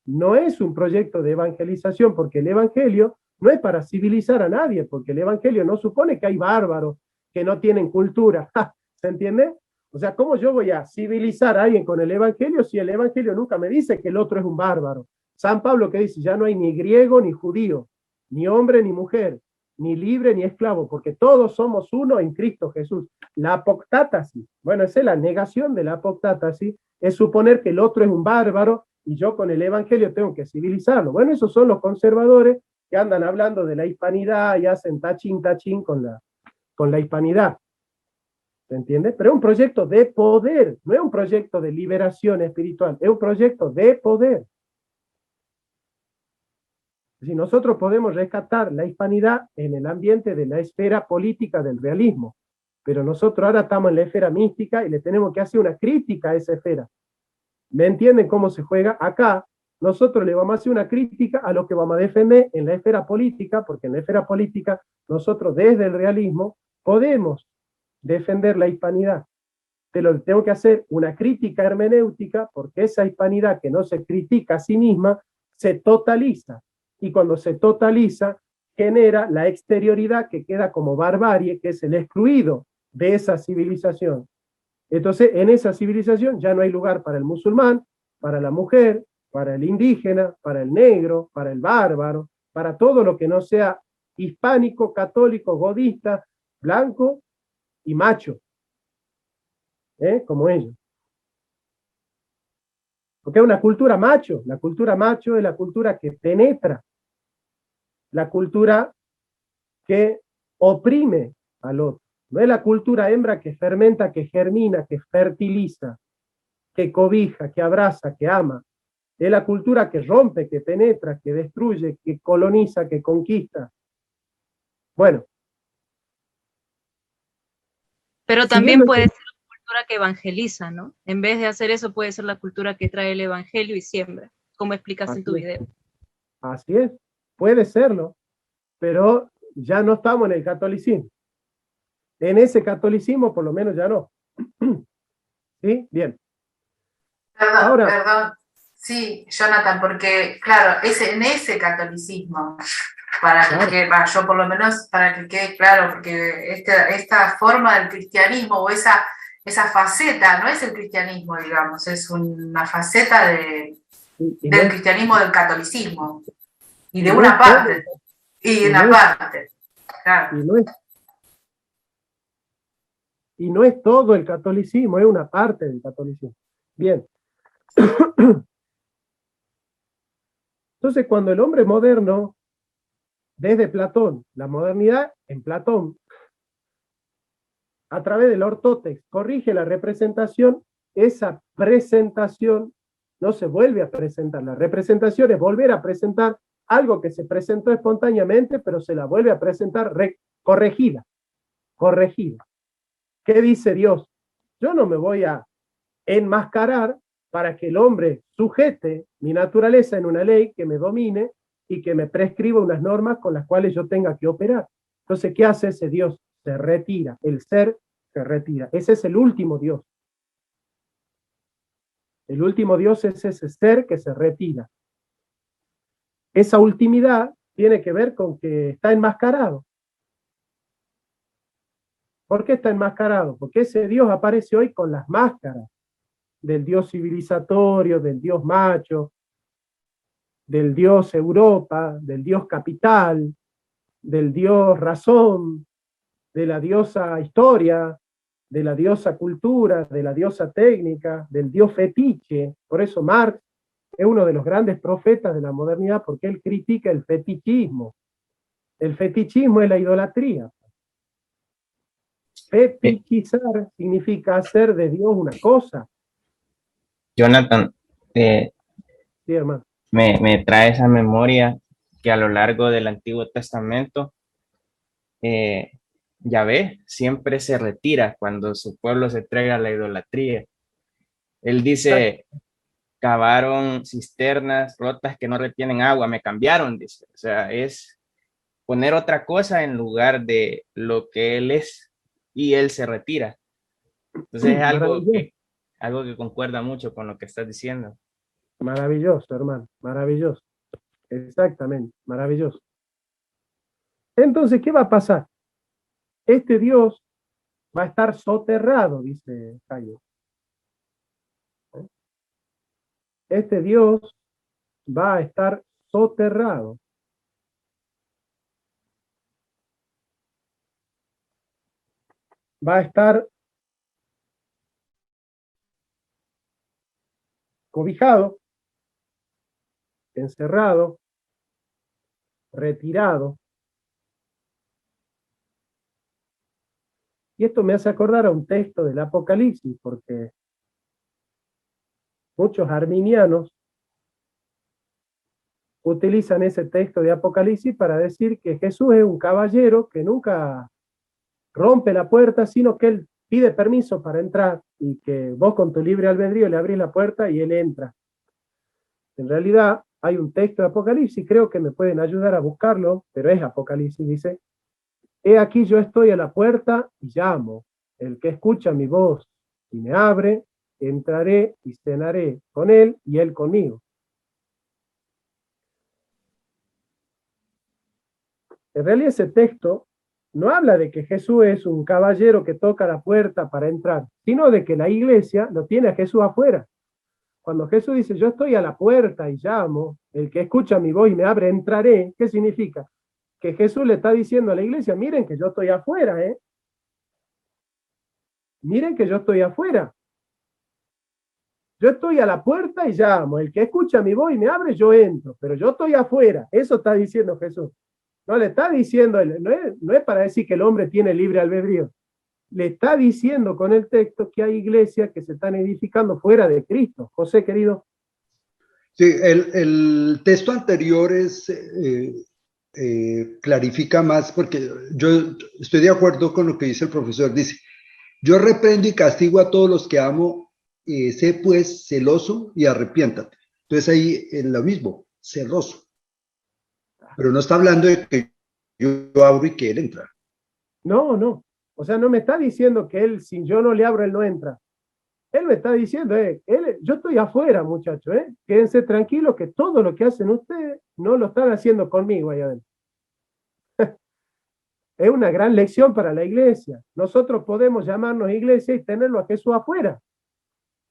no es un proyecto de evangelización, porque el evangelio no es para civilizar a nadie, porque el evangelio no supone que hay bárbaros que no tienen cultura. ¿Se entiende? O sea, ¿cómo yo voy a civilizar a alguien con el evangelio si el evangelio nunca me dice que el otro es un bárbaro? San Pablo que dice, ya no hay ni griego ni judío, ni hombre ni mujer, ni libre ni esclavo, porque todos somos uno en Cristo Jesús. La apoctátasis, bueno, esa es la negación de la apoctátasis, es suponer que el otro es un bárbaro y yo con el evangelio tengo que civilizarlo. Bueno, esos son los conservadores que andan hablando de la hispanidad y hacen tachín con la hispanidad. ¿Se entiende? Pero es un proyecto de poder, no es un proyecto de liberación espiritual, es un proyecto de poder. Si nosotros podemos rescatar la hispanidad en el ambiente de la esfera política del realismo, pero nosotros ahora estamos en la esfera mística y le tenemos que hacer una crítica a esa esfera. ¿Me entienden cómo se juega? Acá nosotros le vamos a hacer una crítica a lo que vamos a defender en la esfera política, porque en la esfera política nosotros desde el realismo podemos defender la hispanidad. Pero tengo que hacer una crítica hermenéutica porque esa hispanidad que no se critica a sí misma se totaliza. Y cuando se totaliza, genera la exterioridad que queda como barbarie, que es el excluido de esa civilización. Entonces, en esa civilización ya no hay lugar para el musulmán, para la mujer, para el indígena, para el negro, para el bárbaro, para todo lo que no sea hispánico, católico, godista, blanco y macho, como ellos. Porque es una cultura macho. La cultura macho es la cultura que penetra, la cultura que oprime al otro. No es la cultura hembra que fermenta, que germina, que fertiliza, que cobija, que abraza, que ama. Es la cultura que rompe, que penetra, que destruye, que coloniza, que conquista. Bueno.
Pero también puede ser la cultura que evangeliza, ¿no? En vez de hacer eso, puede ser la cultura que trae el evangelio y siembra, como explicas en tu video.
Así es, puede serlo, pero ya no estamos en el catolicismo. En ese catolicismo, por lo menos, ya no. ¿Sí? Bien.
Perdón. Sí, Jonathan, porque, claro, en ese catolicismo, para que yo por lo menos, para que quede claro, porque esta forma del cristianismo o esa faceta, no es el cristianismo, digamos, es una faceta del cristianismo del catolicismo, y de una parte, y de una parte, claro.
Y no es todo el catolicismo, es una parte del catolicismo. Bien. Entonces, cuando el hombre moderno, desde Platón, la modernidad en Platón, a través del ortótext, corrige la representación, esa presentación no se vuelve a presentar. La representación es volver a presentar algo que se presentó espontáneamente, pero se la vuelve a presentar corregida. ¿Qué dice Dios? Yo no me voy a enmascarar para que el hombre sujete mi naturaleza en una ley que me domine y que me prescriba unas normas con las cuales yo tenga que operar. Entonces, ¿qué hace ese Dios? Se retira, el ser se retira. Ese es el último Dios. El último Dios es ese ser que se retira. Esa ultimidad tiene que ver con que está enmascarado. ¿Por qué está enmascarado? Porque ese Dios aparece hoy con las máscaras del Dios civilizatorio, del Dios macho, del Dios Europa, del Dios capital, del Dios razón, de la diosa historia, de la diosa cultura, de la diosa técnica, del Dios fetiche. Por eso Marx es uno de los grandes profetas de la modernidad, porque él critica el fetichismo. El fetichismo es la idolatría. Fetichizar significa hacer de Dios una cosa.
Jonathan,
sí, hermano.
Me trae esa memoria que a lo largo del Antiguo Testamento, Yahvé siempre se retira cuando su pueblo se entrega a la idolatría. Él dice, cavaron cisternas rotas que no retienen agua, me cambiaron, dice. O sea, es poner otra cosa en lugar de lo que él es, y él se retira. Entonces es algo que concuerda mucho con lo que estás diciendo.
Maravilloso, hermano, maravilloso. Exactamente, maravilloso. Entonces, ¿qué va a pasar? Este Dios va a estar soterrado, dice Jairo. Este Dios va a estar soterrado. Va a estar cobijado, encerrado, retirado. Y esto me hace acordar a un texto del Apocalipsis, porque muchos arminianos utilizan ese texto de Apocalipsis para decir que Jesús es un caballero que nunca rompe la puerta, sino que él pide permiso para entrar y que vos con tu libre albedrío le abrís la puerta y él entra. En realidad hay un texto de Apocalipsis, creo que me pueden ayudar a buscarlo, pero es Apocalipsis, dice: he aquí yo estoy a la puerta y llamo. El que escucha mi voz y me abre, entraré y cenaré con él y él conmigo. En realidad ese texto no habla de que Jesús es un caballero que toca la puerta para entrar, sino de que la iglesia lo tiene a Jesús afuera. Cuando Jesús dice, yo estoy a la puerta y llamo, el que escucha mi voz y me abre, entraré, ¿qué significa? Que Jesús le está diciendo a la iglesia, miren que yo estoy afuera, miren que yo estoy afuera. Yo estoy a la puerta y llamo, el que escucha mi voz y me abre, yo entro, pero yo estoy afuera. Eso está diciendo Jesús. No le está diciendo, no es para decir que el hombre tiene libre albedrío. Le está diciendo con el texto que hay iglesias que se están edificando fuera de Cristo. José, querido.
Sí, el texto anterior clarifica más, porque yo estoy de acuerdo con lo que dice el profesor. Dice, yo reprendo y castigo a todos los que amo, sé pues celoso y arrepiéntate. Entonces ahí es lo mismo, celoso. Pero no está hablando de que yo abro y que él entra.
No, no. O sea, no me está diciendo que él, si yo no le abro, él no entra. Él me está diciendo, yo estoy afuera, muchachos, quédense tranquilos que todo lo que hacen ustedes no lo están haciendo conmigo allá adentro. Es una gran lección para la iglesia. Nosotros podemos llamarnos iglesia y tenerlo a Jesús afuera.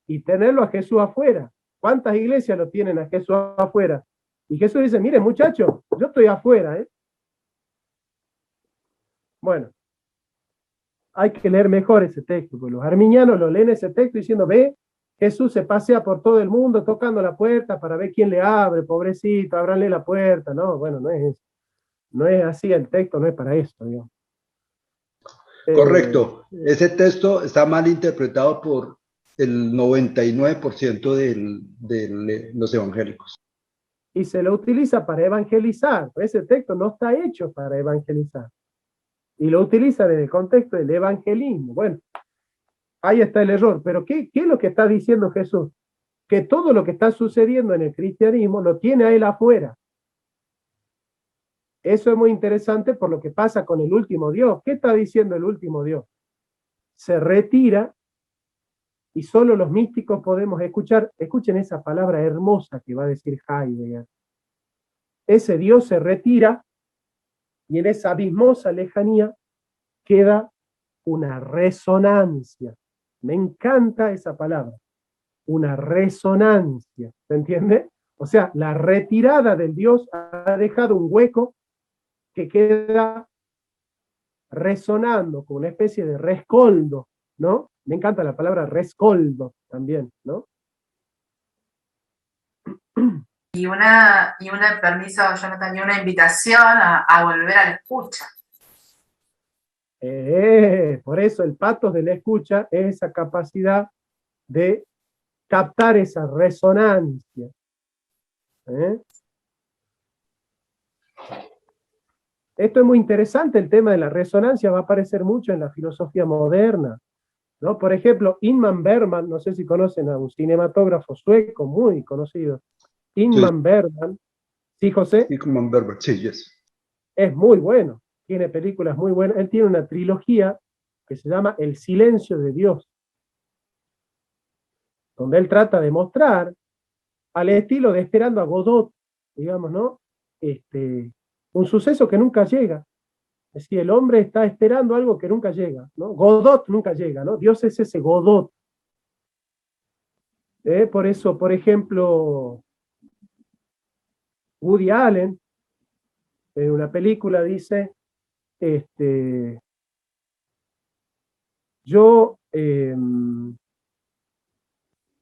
Y tenerlo a Jesús afuera. ¿Cuántas iglesias lo tienen a Jesús afuera? Y Jesús dice, miren muchachos, yo estoy afuera. Bueno, hay que leer mejor ese texto, porque los arminianos lo leen ese texto diciendo, ve, Jesús se pasea por todo el mundo tocando la puerta para ver quién le abre, pobrecito, ábranle la puerta. No, bueno, no es eso. No es así el texto, no es para esto, digamos.
Correcto. Ese texto está mal interpretado por el 99% de los evangélicos.
Y se lo utiliza para evangelizar. Ese texto no está hecho para evangelizar. Y lo utiliza desde el contexto del evangelismo. Bueno, ahí está el error. Pero ¿qué es lo que está diciendo Jesús? Que todo lo que está sucediendo en el cristianismo lo tiene a él afuera. Eso es muy interesante por lo que pasa con el último Dios. ¿Qué está diciendo el último Dios? Se retira y solo los místicos podemos escuchar. Escuchen esa palabra hermosa que va a decir Heidegger. Ese Dios se retira y en esa abismosa lejanía queda una resonancia. Me encanta esa palabra. Una resonancia. ¿Se entiende? O sea, la retirada del Dios ha dejado un hueco que queda resonando con una especie de rescoldo, ¿no? Me encanta la palabra rescoldo también, ¿no?
Y una permiso, Jonathan, y una invitación a volver a la escucha.
Por eso el patos de la escucha es esa capacidad de captar esa resonancia. Esto es muy interesante, el tema de la resonancia va a aparecer mucho en la filosofía moderna. ¿no? Por ejemplo, Ingmar Bergman, no sé si conocen a un cinematógrafo sueco muy conocido,
Sí,
Ingmar Bergman, sí, José,
sí, como Berber, sí, yes.
es muy bueno, tiene películas muy buenas, él tiene una trilogía que se llama El silencio de Dios, donde él trata de mostrar al estilo de Esperando a Godot, digamos, ¿no? Un suceso que nunca llega. Es decir, el hombre está esperando algo que nunca llega, ¿no? Godot nunca llega, ¿no? Dios es ese Godot. Por eso, por ejemplo, Woody Allen, en una película dice, este, yo,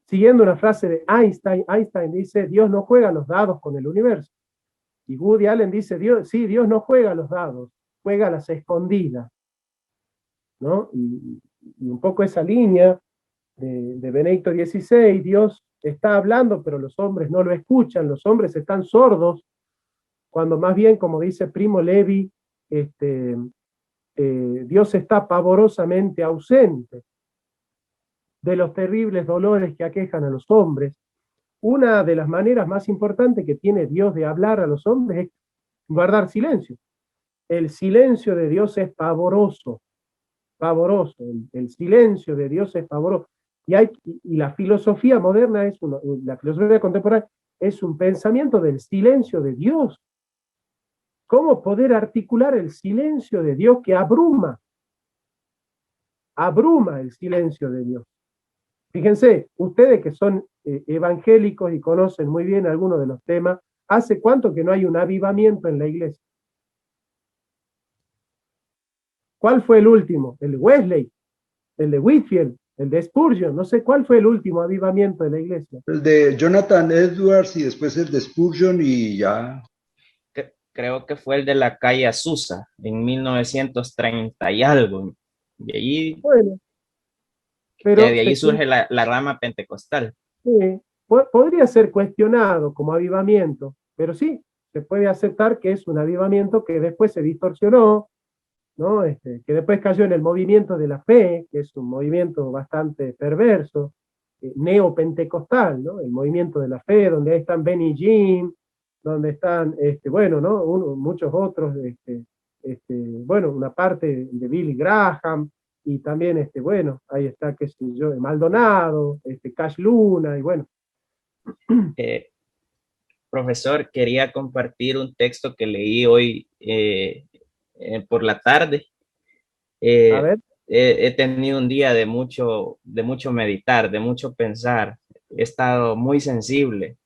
siguiendo una frase de Einstein, Einstein dice, Dios no juega los dados con el universo. Y Woody Allen dice, Dios, sí, Dios no juega los dados, juega las escondidas, ¿no? Y un poco esa línea de Benedicto XVI, Dios está hablando, pero los hombres no lo escuchan, los hombres están sordos, cuando más bien, como dice Primo Levi, Dios está pavorosamente ausente de los terribles dolores que aquejan a los hombres. Una de las maneras más importantes que tiene Dios de hablar a los hombres es guardar silencio. El silencio de Dios es pavoroso, pavoroso. El silencio de Dios es pavoroso. Y la filosofía moderna, la filosofía contemporánea, es un pensamiento del silencio de Dios. ¿Cómo poder articular el silencio de Dios que abruma? Abruma el silencio de Dios. Fíjense, ustedes que son evangélicos y conocen muy bien algunos de los temas, ¿hace cuánto que no hay un avivamiento en la iglesia? ¿Cuál fue el último? ¿El de Wesley? ¿El de Whitfield? ¿El de Spurgeon? No sé cuál fue el último avivamiento de la iglesia.
El de Jonathan Edwards y después el de Spurgeon y ya.
Creo que fue el de la calle Azusa en 1930 y algo. Y ahí,
Bueno,
que
pero
de ahí surge la rama pentecostal.
podría ser cuestionado como avivamiento, pero sí, se puede aceptar que es un avivamiento que después se distorsionó, ¿no? Que después cayó en el movimiento de la fe, que es un movimiento bastante perverso, neopentecostal, ¿no? El movimiento de la fe, donde ahí están Benny Jim, donde están, bueno, ¿no? Muchos otros, bueno, una parte de Billy Graham, y también, bueno, ahí está, qué sé yo, Maldonado, Cash Luna, y bueno.
Eh, Profesor, quería compartir un texto que leí hoy por la tarde.
A
Eh,
ver,
he tenido un día de mucho meditar, de mucho pensar. He estado muy sensible,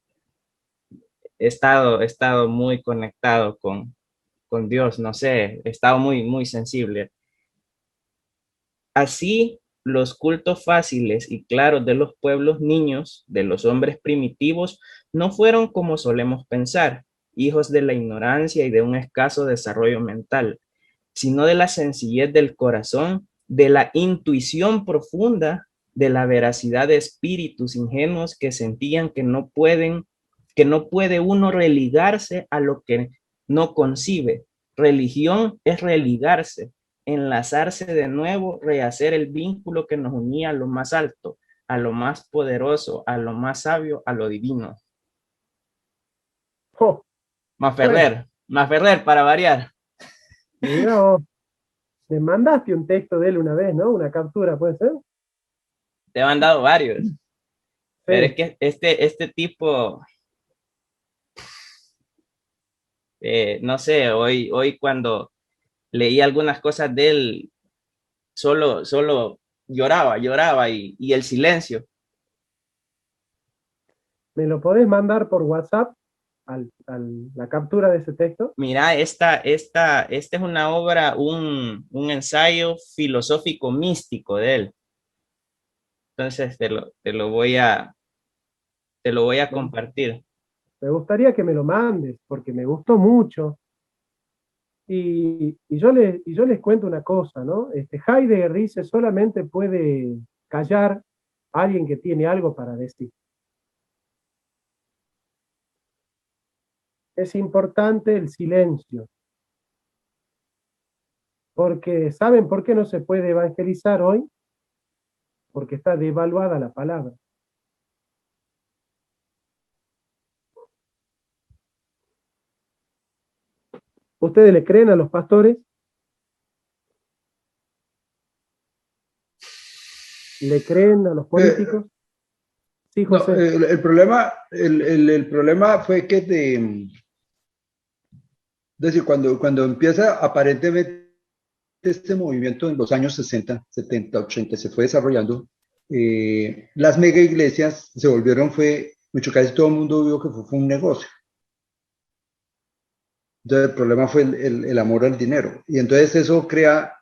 he estado muy conectado con Dios, no sé, he estado muy, muy sensible. Así, los cultos fáciles y claros de los pueblos niños, de los hombres primitivos, no fueron como solemos pensar, hijos de la ignorancia y de un escaso desarrollo mental, sino de la sencillez del corazón, de la intuición profunda, de la veracidad de espíritus ingenuos que sentían que no puede uno religarse a lo que no concibe. Religión es religarse, enlazarse de nuevo, rehacer el vínculo que nos unía a lo más alto, a lo más poderoso, a lo más sabio, a lo divino.
oh, bueno,
Maferrer para variar.
mira vos, me mandaste un texto de él una vez, ¿no? Una captura, ¿puede ser?
Te he mandado varios, pero es
Sí,
que este tipo, no sé, hoy cuando leí algunas cosas de él, solo lloraba y el silencio.
¿me lo podés mandar por WhatsApp la captura de ese texto?
Mira, esta es una obra, un ensayo filosófico místico de él. Entonces te lo voy a
Me,
compartir.
me gustaría que me lo mandes, porque me gustó mucho. Y yo les cuento una cosa, ¿no? Heidegger dice, solamente puede callar a alguien que tiene algo para decir. Es importante el silencio, porque ¿saben por qué no se puede evangelizar hoy? porque está devaluada la palabra. ¿Ustedes le creen a los pastores? ¿Le creen a los políticos? Sí, José.
No, el problema fue que es decir, cuando empieza aparentemente este movimiento en los años 60, 70, 80 se fue desarrollando, las mega iglesias se volvieron, casi todo el mundo vio que fue un negocio. Entonces el problema fue el amor al dinero. Y entonces eso crea,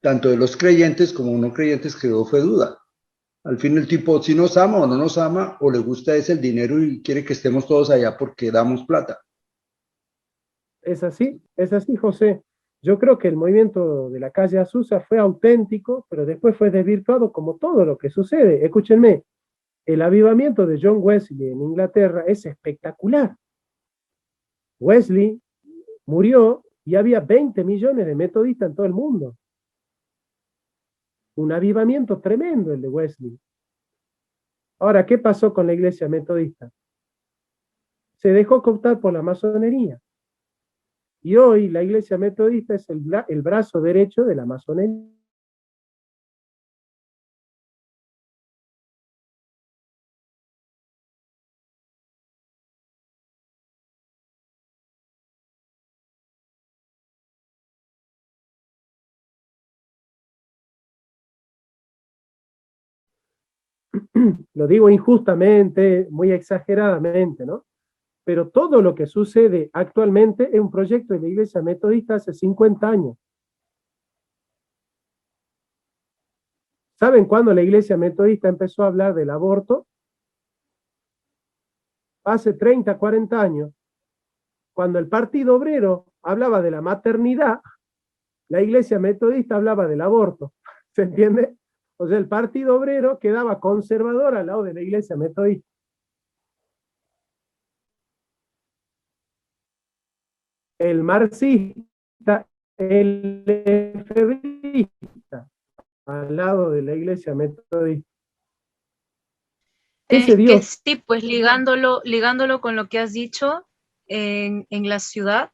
tanto de los creyentes como no creyentes, creó fue duda. Al fin el tipo, si nos ama o no nos ama, o le gusta es el dinero y quiere que estemos todos allá porque damos plata.
Es así, José. Yo creo que el movimiento de la calle Azusa fue auténtico, pero después fue desvirtuado como todo lo que sucede. Escúchenme, el avivamiento de John Wesley en Inglaterra es espectacular. Wesley murió y había 20 millones de metodistas en todo el mundo. Un avivamiento tremendo el de Wesley. Ahora, ¿qué pasó con la iglesia metodista? Se dejó cooptar por la masonería. Y hoy la iglesia metodista es el brazo derecho de la masonería. Lo digo injustamente, muy exageradamente, ¿no? Pero todo lo que sucede actualmente es un proyecto de la Iglesia Metodista hace 50 años. ¿Saben cuándo la Iglesia Metodista empezó a hablar del aborto? Hace 30, 40 años. Cuando el Partido Obrero hablaba de la maternidad, la Iglesia Metodista hablaba del aborto. ¿Se entiende? O sea, el Partido Obrero quedaba conservador al lado de la Iglesia Metodista. El marxista, el efebrista, al lado de la Iglesia Metodista.
Ese Dios. Que sí, pues ligándolo con lo que has dicho, en la ciudad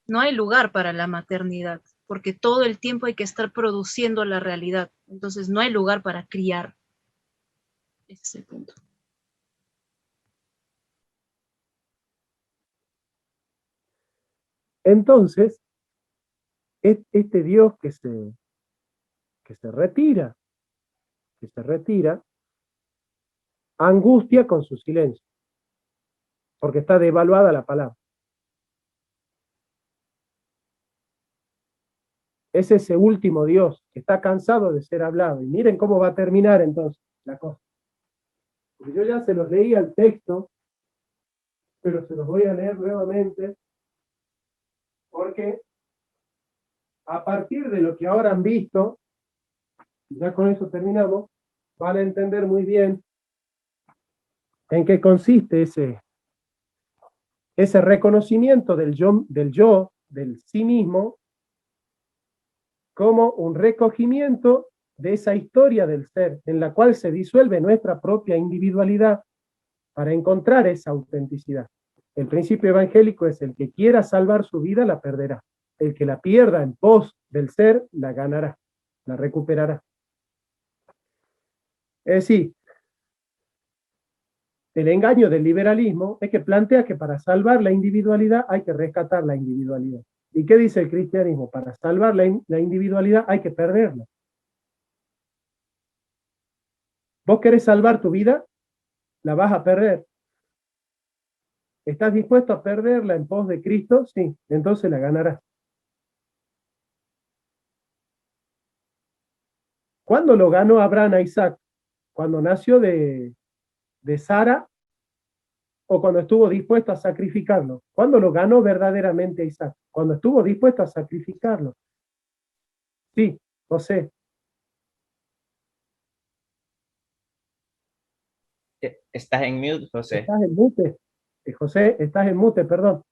no hay lugar para la maternidad, porque todo el tiempo hay que estar produciendo la realidad. Entonces no hay lugar para criar. Ese es el punto.
Entonces, este Dios que se retira, angustia con su silencio, porque está devaluada la palabra. Es ese último Dios que está cansado de ser hablado. Y miren cómo va a terminar entonces la cosa. Porque yo ya se los leí al texto, pero se los voy a leer nuevamente, porque a partir de lo que ahora han visto, ya con eso terminamos, van a entender muy bien en qué consiste ese reconocimiento del yo, del sí mismo, como un recogimiento de esa historia del ser, en la cual se disuelve nuestra propia individualidad para encontrar esa autenticidad. El principio evangélico es: el que quiera salvar su vida la perderá, el que la pierda en pos del ser la ganará, la recuperará. Es decir, el engaño del liberalismo es que plantea que para salvar la individualidad hay que rescatar la individualidad. ¿Y qué dice el cristianismo? Para salvar la individualidad hay que perderla. ¿Vos querés salvar tu vida? La vas a perder. ¿Estás dispuesto a perderla en pos de Cristo? Sí, entonces la ganarás. ¿Cuándo lo ganó Abraham a Isaac? ¿Cuando nació de Sara o cuando estuvo dispuesto a sacrificarlo? ¿Cuándo lo ganó verdaderamente a Isaac? Cuando estuvo dispuesto a sacrificarlo. Sí, José.
Estás en mute, José.
Estás en mute. José, estás en mute, perdón.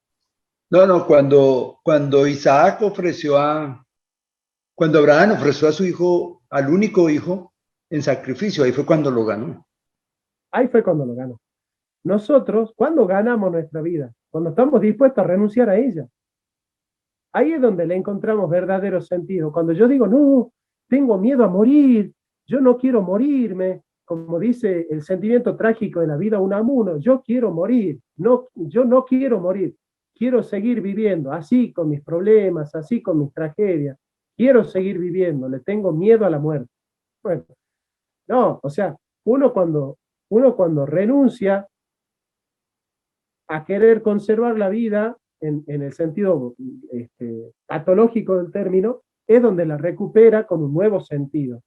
No, cuando Isaac cuando Abraham ofreció a su hijo, al único hijo, en sacrificio, ahí fue cuando lo ganó.
Ahí fue cuando lo ganó. Nosotros, ¿cuándo ganamos nuestra vida? Cuando estamos dispuestos a renunciar a ella. Ahí es donde le encontramos verdadero sentido. Cuando yo digo, no, tengo miedo a morir, yo no quiero morirme, como dice el sentimiento trágico de la vida Unamuno, yo quiero morir, no, yo no quiero morir, quiero seguir viviendo, así con mis problemas, así con mis tragedias, quiero seguir viviendo, le tengo miedo a la muerte. Bueno, no, o sea, uno cuando renuncia a querer conservar la vida, en el sentido patológico del término, es donde la recupera con un nuevo sentido.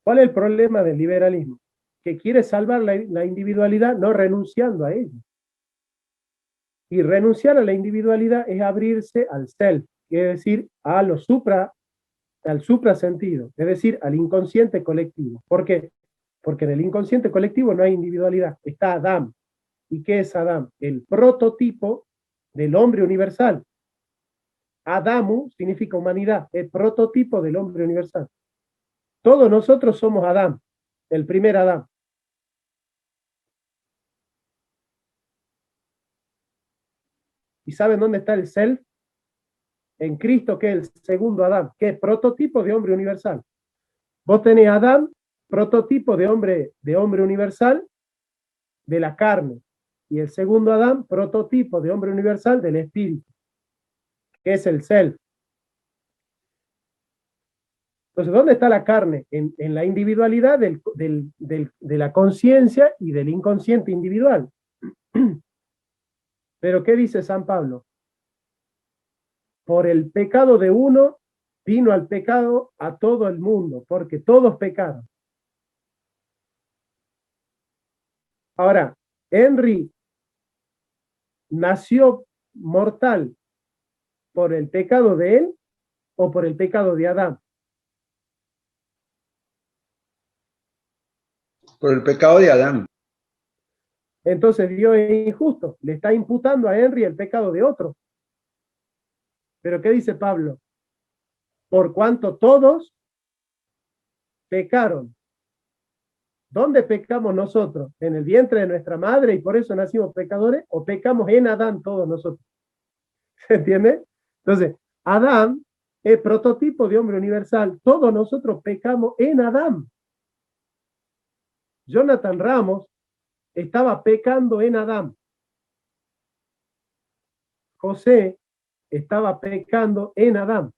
¿Cuál es el problema del liberalismo? Que quiere salvar la individualidad no renunciando a ella. Y renunciar a la individualidad es abrirse al self, es decir, al suprasentido, es decir, al inconsciente colectivo. ¿Por qué? Porque en el inconsciente colectivo no hay individualidad, está Adán. ¿Y qué es Adán? El prototipo del hombre universal. Adamu significa humanidad, el prototipo del hombre universal. Todos nosotros somos Adán, el primer Adán. ¿Y saben dónde está el self? En Cristo, que es el segundo Adán, que es prototipo de hombre universal. Vos tenés Adán, prototipo de hombre universal de la carne. Y el segundo Adán, prototipo de hombre universal del espíritu, que es el self. Entonces, ¿dónde está la carne? En la individualidad de la conciencia y del inconsciente individual. Pero, ¿qué dice San Pablo? Por el pecado de uno, vino al pecado a todo el mundo, porque todos pecaron. Ahora, Henry nació mortal por el pecado de él o por el pecado de Adán.
Por el pecado de Adán.
Entonces Dios es injusto, le está imputando a Henry el pecado de otro. Pero ¿qué dice Pablo? Por cuanto todos pecaron. ¿Dónde pecamos nosotros? ¿En el vientre de nuestra madre y por eso nacimos pecadores? ¿O pecamos en Adán todos nosotros? ¿Se entiende? Entonces, Adán es prototipo de hombre universal. Todos nosotros pecamos en Adán. Jonathan Ramos estaba pecando en Adán. José estaba pecando en Adán.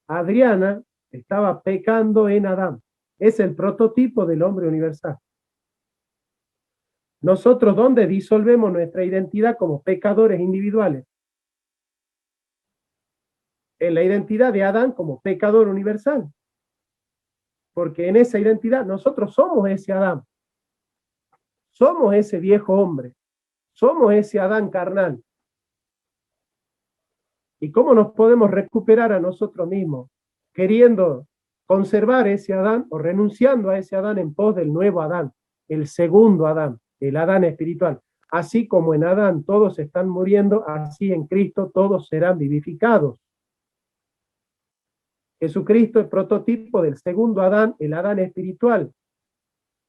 Adriana estaba pecando en Adán. Es el prototipo del hombre universal. Nosotros, ¿dónde disolvemos nuestra identidad como pecadores individuales? En la identidad de Adán como pecador universal. Porque en esa identidad nosotros somos ese Adán. Somos ese viejo hombre. Somos ese Adán carnal. ¿Y cómo nos podemos recuperar a nosotros mismos? Queriendo conservar ese Adán o renunciando a ese Adán en pos del nuevo Adán, el segundo Adán, el Adán espiritual. Así como en Adán todos están muriendo, así en Cristo todos serán vivificados. Jesucristo es prototipo del segundo Adán, el Adán espiritual.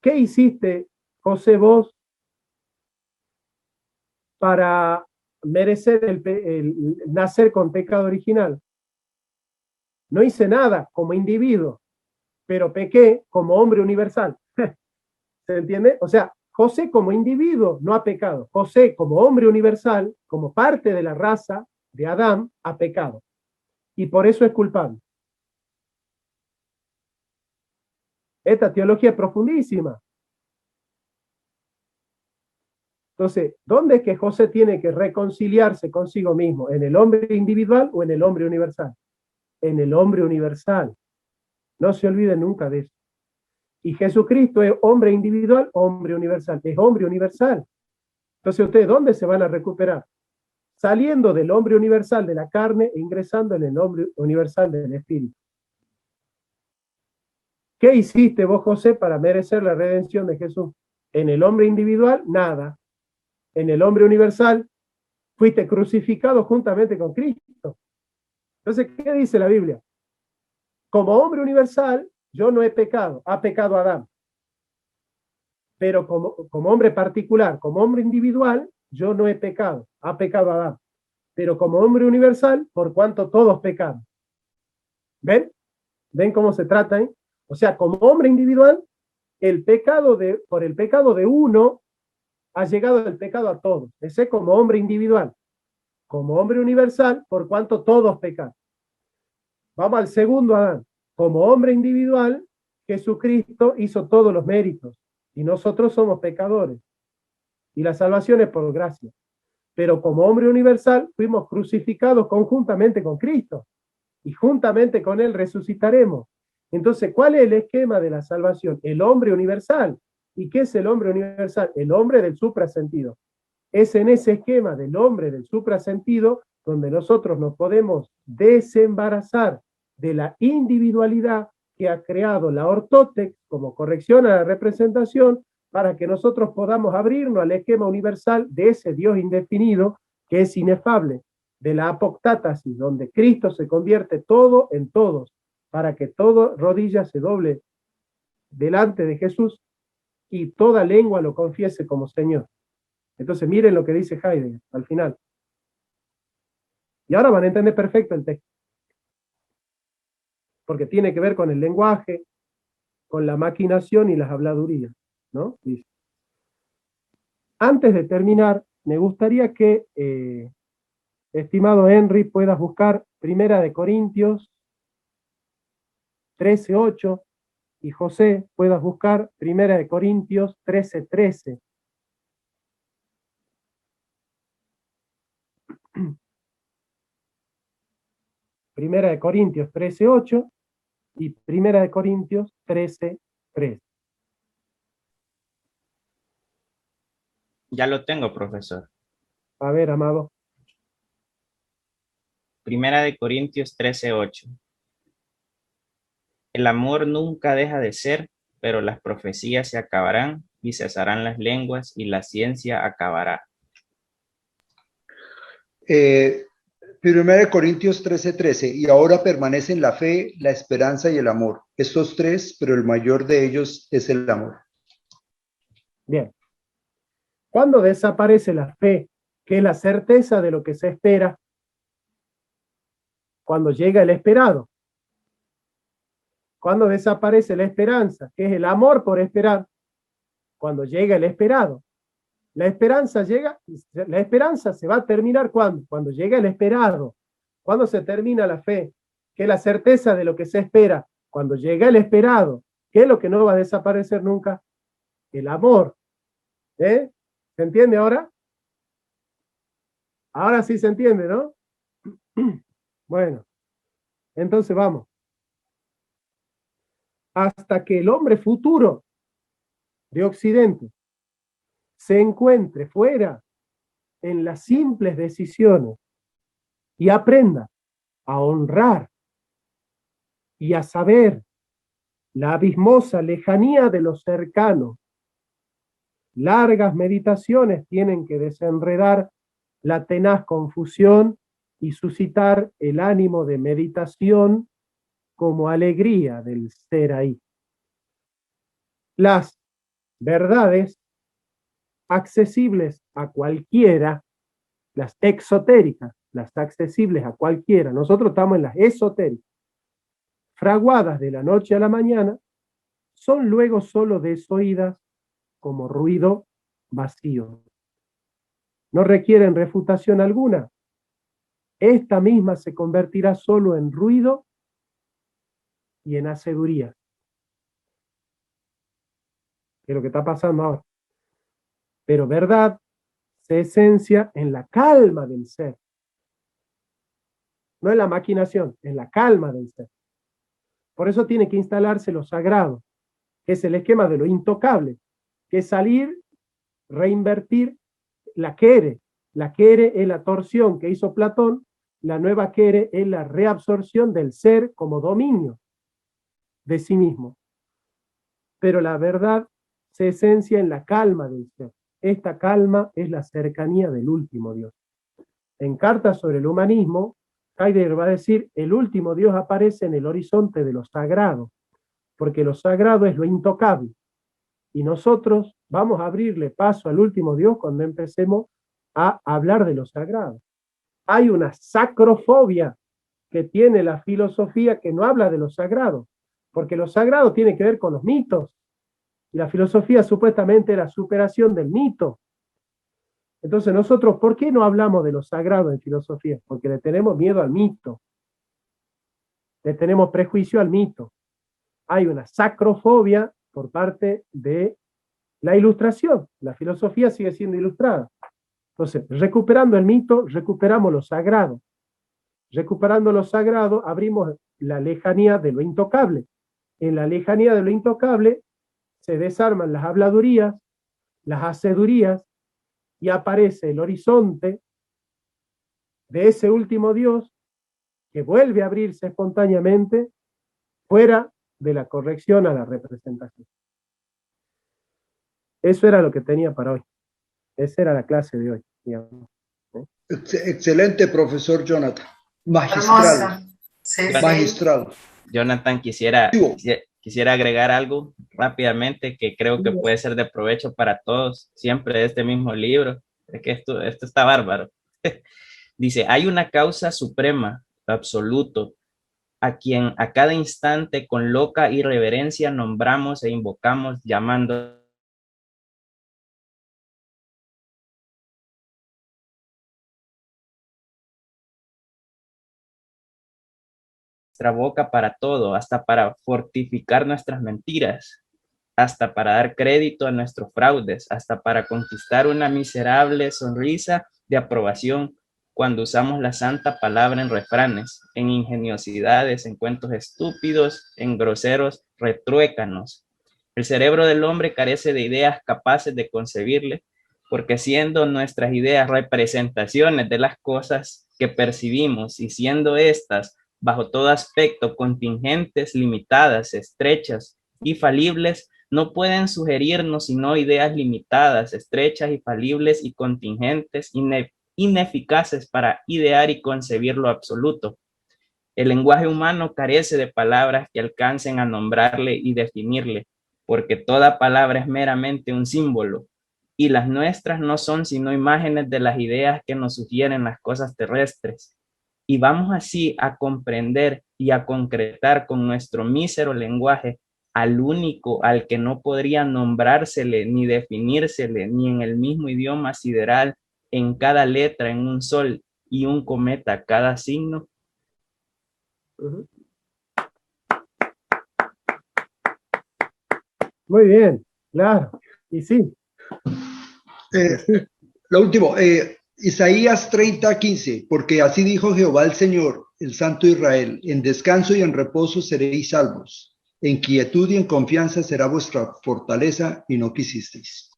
¿Qué hiciste, José, vos para merecer el nacer con pecado original? No hice nada como individuo, pero pequé como hombre universal. ¿Se entiende? O sea, José como individuo no ha pecado. José como hombre universal, como parte de la raza de Adán, ha pecado. Y por eso es culpable. Esta teología es profundísima. Entonces, ¿dónde es que José tiene que reconciliarse consigo mismo? ¿En el hombre individual o en el hombre universal? En el hombre universal. No se olviden nunca de eso. Y Jesucristo es hombre individual, hombre universal. Es hombre universal. Entonces, ¿ustedes dónde se van a recuperar? Saliendo del hombre universal de la carne e ingresando en el hombre universal del espíritu. ¿Qué hiciste vos, José, para merecer la redención de Jesús? En el hombre individual, nada. En el hombre universal, fuiste crucificado juntamente con Cristo. Entonces, ¿qué dice la Biblia? Como hombre universal, yo no he pecado, ha pecado Adán. Pero como hombre particular, como hombre individual, yo no he pecado, ha pecado Adán. Pero como hombre universal, por cuanto todos pecaron. ¿Ven? ¿Ven cómo se trata? O sea, como hombre individual, por el pecado de uno, ha llegado el pecado a todos. Ese es como hombre individual. Como hombre universal, por cuanto todos pecaron. Vamos al segundo Adán. Como hombre individual, Jesucristo hizo todos los méritos. Y nosotros somos pecadores. Y la salvación es por gracia. Pero como hombre universal, fuimos crucificados conjuntamente con Cristo. Y juntamente con Él resucitaremos. Entonces, ¿cuál es el esquema de la salvación? El hombre universal. ¿Y qué es el hombre universal? El hombre del suprasentido. Es en ese esquema del hombre del suprasentido donde nosotros nos podemos desembarazar de la individualidad que ha creado la ortótex como corrección a la representación para que nosotros podamos abrirnos al esquema universal de ese Dios indefinido que es inefable, de la apoctátasis, donde Cristo se convierte todo en todos, para que toda rodilla se doble delante de Jesús y toda lengua lo confiese como Señor. Entonces miren lo que dice Heidegger al final. Y ahora van a entender perfecto el texto. Porque tiene que ver con el lenguaje, con la maquinación y las habladurías, ¿no? Dice. Antes de terminar, me gustaría que, estimado Henry, puedas buscar 1 Corintios 13:8 y José puedas buscar 1 Corintios 13:13. Primera de Corintios 13:8 y 1 Corintios 13:3.
Ya lo tengo, profesor.
A ver, amado.
1 Corintios 13:8. El amor nunca deja de ser, pero las profecías se acabarán y cesarán las lenguas y la ciencia acabará.
1 Corintios 13:13, y ahora permanecen la fe, la esperanza y el amor. Estos tres, pero el mayor de ellos es el amor.
Bien. ¿Cuándo desaparece la fe, que es la certeza de lo que se espera? Cuando llega el esperado. ¿Cuándo desaparece la esperanza, que es el amor por esperar? Cuando llega el esperado. La esperanza se va a terminar ¿cuándo? Cuando llega el esperado. ¿Cuándo se termina la fe? Que es la certeza de lo que se espera. Cuando llega el esperado. ¿Qué es lo que no va a desaparecer nunca? El amor. ¿Se entiende ahora? Ahora sí se entiende, ¿no? Bueno, entonces vamos. Hasta que el hombre futuro de Occidente se encuentre fuera en las simples decisiones y aprenda a honrar y a saber la abismosa lejanía de lo cercano. Largas meditaciones tienen que desenredar la tenaz confusión y suscitar el ánimo de meditación como alegría del ser ahí. Las verdades accesibles a cualquiera, las exotéricas, las accesibles a cualquiera, nosotros estamos en las esotéricas, fraguadas de la noche a la mañana, son luego solo desoídas como ruido vacío. No requieren refutación alguna. Esta misma se convertirá solo en ruido y en haceduría. Que es lo que está pasando ahora. Pero verdad se esencia en la calma del ser. No en la maquinación, en la calma del ser. Por eso tiene que instalarse lo sagrado, que es el esquema de lo intocable, que es salir, reinvertir la quere. La quere es la torsión que hizo Platón, la nueva quere es la reabsorción del ser como dominio de sí mismo. Pero la verdad se esencia en la calma del ser. Esta calma es la cercanía del último Dios. En Cartas sobre el humanismo, Heidegger va a decir, el último Dios aparece en el horizonte de lo sagrado. porque lo sagrado es lo intocable. Y nosotros vamos a abrirle paso al último Dios cuando empecemos a hablar de lo sagrado. Hay una sacrofobia que tiene la filosofía que no habla de lo sagrado, porque lo sagrado tiene que ver con los mitos, y la filosofía supuestamente es la superación del mito. Entonces nosotros, ¿por qué no hablamos de lo sagrado en filosofía? Porque le tenemos miedo al mito, le tenemos prejuicio al mito. Hay una sacrofobia por parte de la ilustración. La filosofía sigue siendo ilustrada. Entonces, recuperando el mito, recuperamos lo sagrado. Recuperando lo sagrado, abrimos la lejanía de lo intocable. En la lejanía de lo intocable se desarman las habladurías, las hacedurías, y aparece el horizonte de ese último Dios que vuelve a abrirse espontáneamente fuera de la corrección a la representación. Eso era lo que tenía para hoy. Esa era la clase de hoy, digamos.
Excelente, profesor Jonathan. Magistral.
Hermoso. Sí,
magistral.
Jonathan, quisiera agregar algo rápidamente que creo que puede ser de provecho para todos, siempre de este mismo libro. Es que esto está bárbaro. Dice, hay una causa suprema, absoluto, a quien a cada instante con loca irreverencia nombramos e invocamos llamando nuestra boca para todo, hasta para fortificar nuestras mentiras, hasta para dar crédito a nuestros fraudes, hasta para conquistar una miserable sonrisa de aprobación cuando usamos la santa palabra en refranes, en ingeniosidades, en cuentos estúpidos, en groseros retruécanos. El cerebro del hombre carece de ideas capaces de concebirle, porque siendo nuestras ideas representaciones de las cosas que percibimos y siendo estas bajo todo aspecto contingentes, limitadas, estrechas y falibles, no pueden sugerirnos sino ideas limitadas, estrechas y falibles y contingentes, ineficaces para idear y concebir lo absoluto. El lenguaje humano carece de palabras que alcancen a nombrarle y definirle, porque toda palabra es meramente un símbolo, y las nuestras no son sino imágenes de las ideas que nos sugieren las cosas terrestres. Y vamos así a comprender y a concretar con nuestro mísero lenguaje al único al que no podría nombrársele ni definírsele ni en el mismo idioma sideral, en cada letra, en un sol y un cometa, cada signo.
Muy bien, claro, y sí.
Lo último, Isaías 30:15, porque así dijo Jehová el Señor, el Santo Israel, en descanso y en reposo seréis salvos, en quietud y en confianza será vuestra fortaleza y no quisisteis.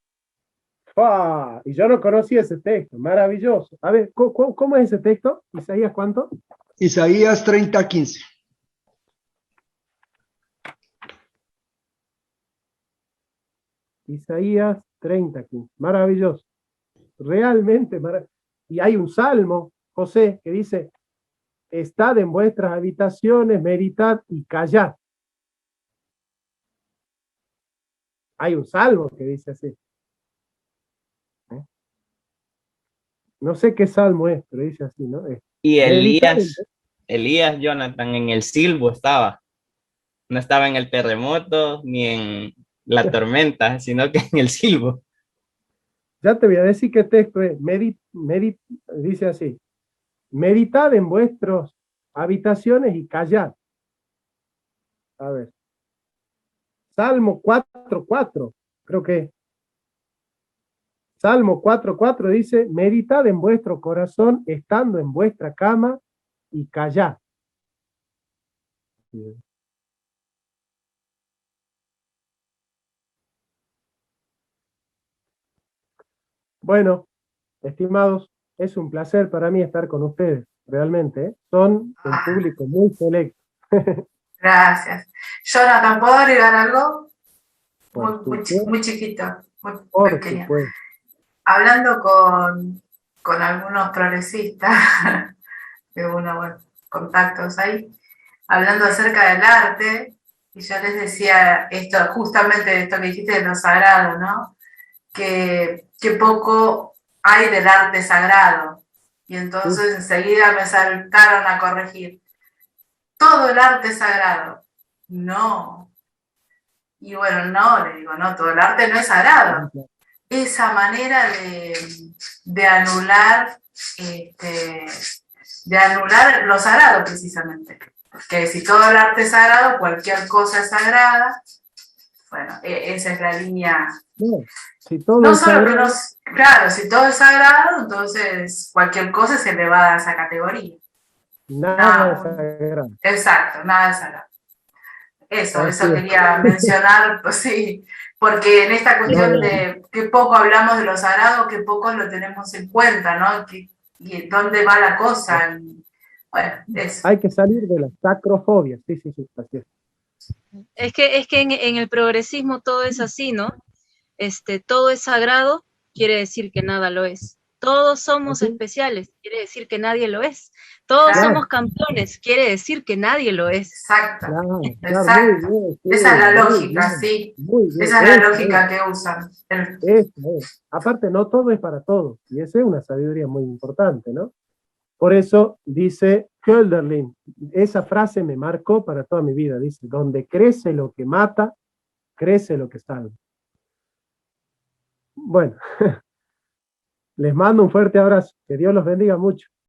Y yo no conocía ese texto, maravilloso. A ver, ¿cómo es ese texto? Isaías, ¿cuánto?
Isaías 30:15.
Isaías 30:15, maravilloso. Realmente maravilloso. Y hay un salmo, José, que dice, estad en vuestras habitaciones, meditad y callad. Hay un salmo que dice así. No sé qué salmo es, pero dice así, ¿no?
Y Elías, Jonathan, en el silbo estaba. No estaba en el terremoto ni en la tormenta, sino que en el silbo.
Ya te voy a decir qué texto es. Dice así, meditad en vuestras habitaciones y callad. A ver. Salmo 4:4, creo que. Salmo 4:4 dice, meditad en vuestro corazón estando en vuestra cama y callad. Bueno, estimados, es un placer para mí estar con ustedes, realmente, ¿eh? Son un público muy selecto.
Gracias. Jonathan, ¿puedo agregar algo? Muy chiquito, muy pequeño. Hablando con algunos progresistas, de contactos ahí, hablando acerca del arte, Y yo les decía esto, justamente esto que dijiste de lo sagrado, ¿no? Que poco hay del arte sagrado. Y entonces enseguida me saltaron a corregir. Todo el arte es sagrado. No. Y bueno, no, le digo, no, todo el arte no es sagrado. Esa manera de anular, de anular lo sagrado precisamente. Porque si todo el arte es sagrado, cualquier cosa es sagrada. Bueno, esa es la línea.
No, si todo
No
es
solo que
sagrado,
nos. Claro, si todo es sagrado, entonces cualquier cosa se le va a dar esa categoría.
nada es sagrado.
Exacto, nada es sagrado. Eso
Así es.
quería mencionar, pues sí, porque en esta cuestión de que poco hablamos de lo sagrado, que poco lo tenemos en cuenta, ¿no? Y dónde va la cosa. Y, bueno, eso.
Hay que salir de la sacrofobia. Sí, así es.
Es que en el progresismo todo es así, ¿no? Todo es sagrado, quiere decir que nada lo es. Todos somos especiales, quiere decir que nadie lo es. Todos somos campeones, quiere decir que nadie lo es.
Exacto.
Claro,
Exacto.
muy bien,
Esa es la
muy
lógica,
bien,
sí.
muy bien.
Esa es la lógica que usan.
Eso es. Aparte, no todo es para todos. Y esa es una sabiduría muy importante, ¿no? Por eso dice Hölderlin, esa frase me marcó para toda mi vida. Dice, donde crece lo que mata, crece lo que salva. Bueno, les mando un fuerte abrazo. Que Dios los bendiga mucho.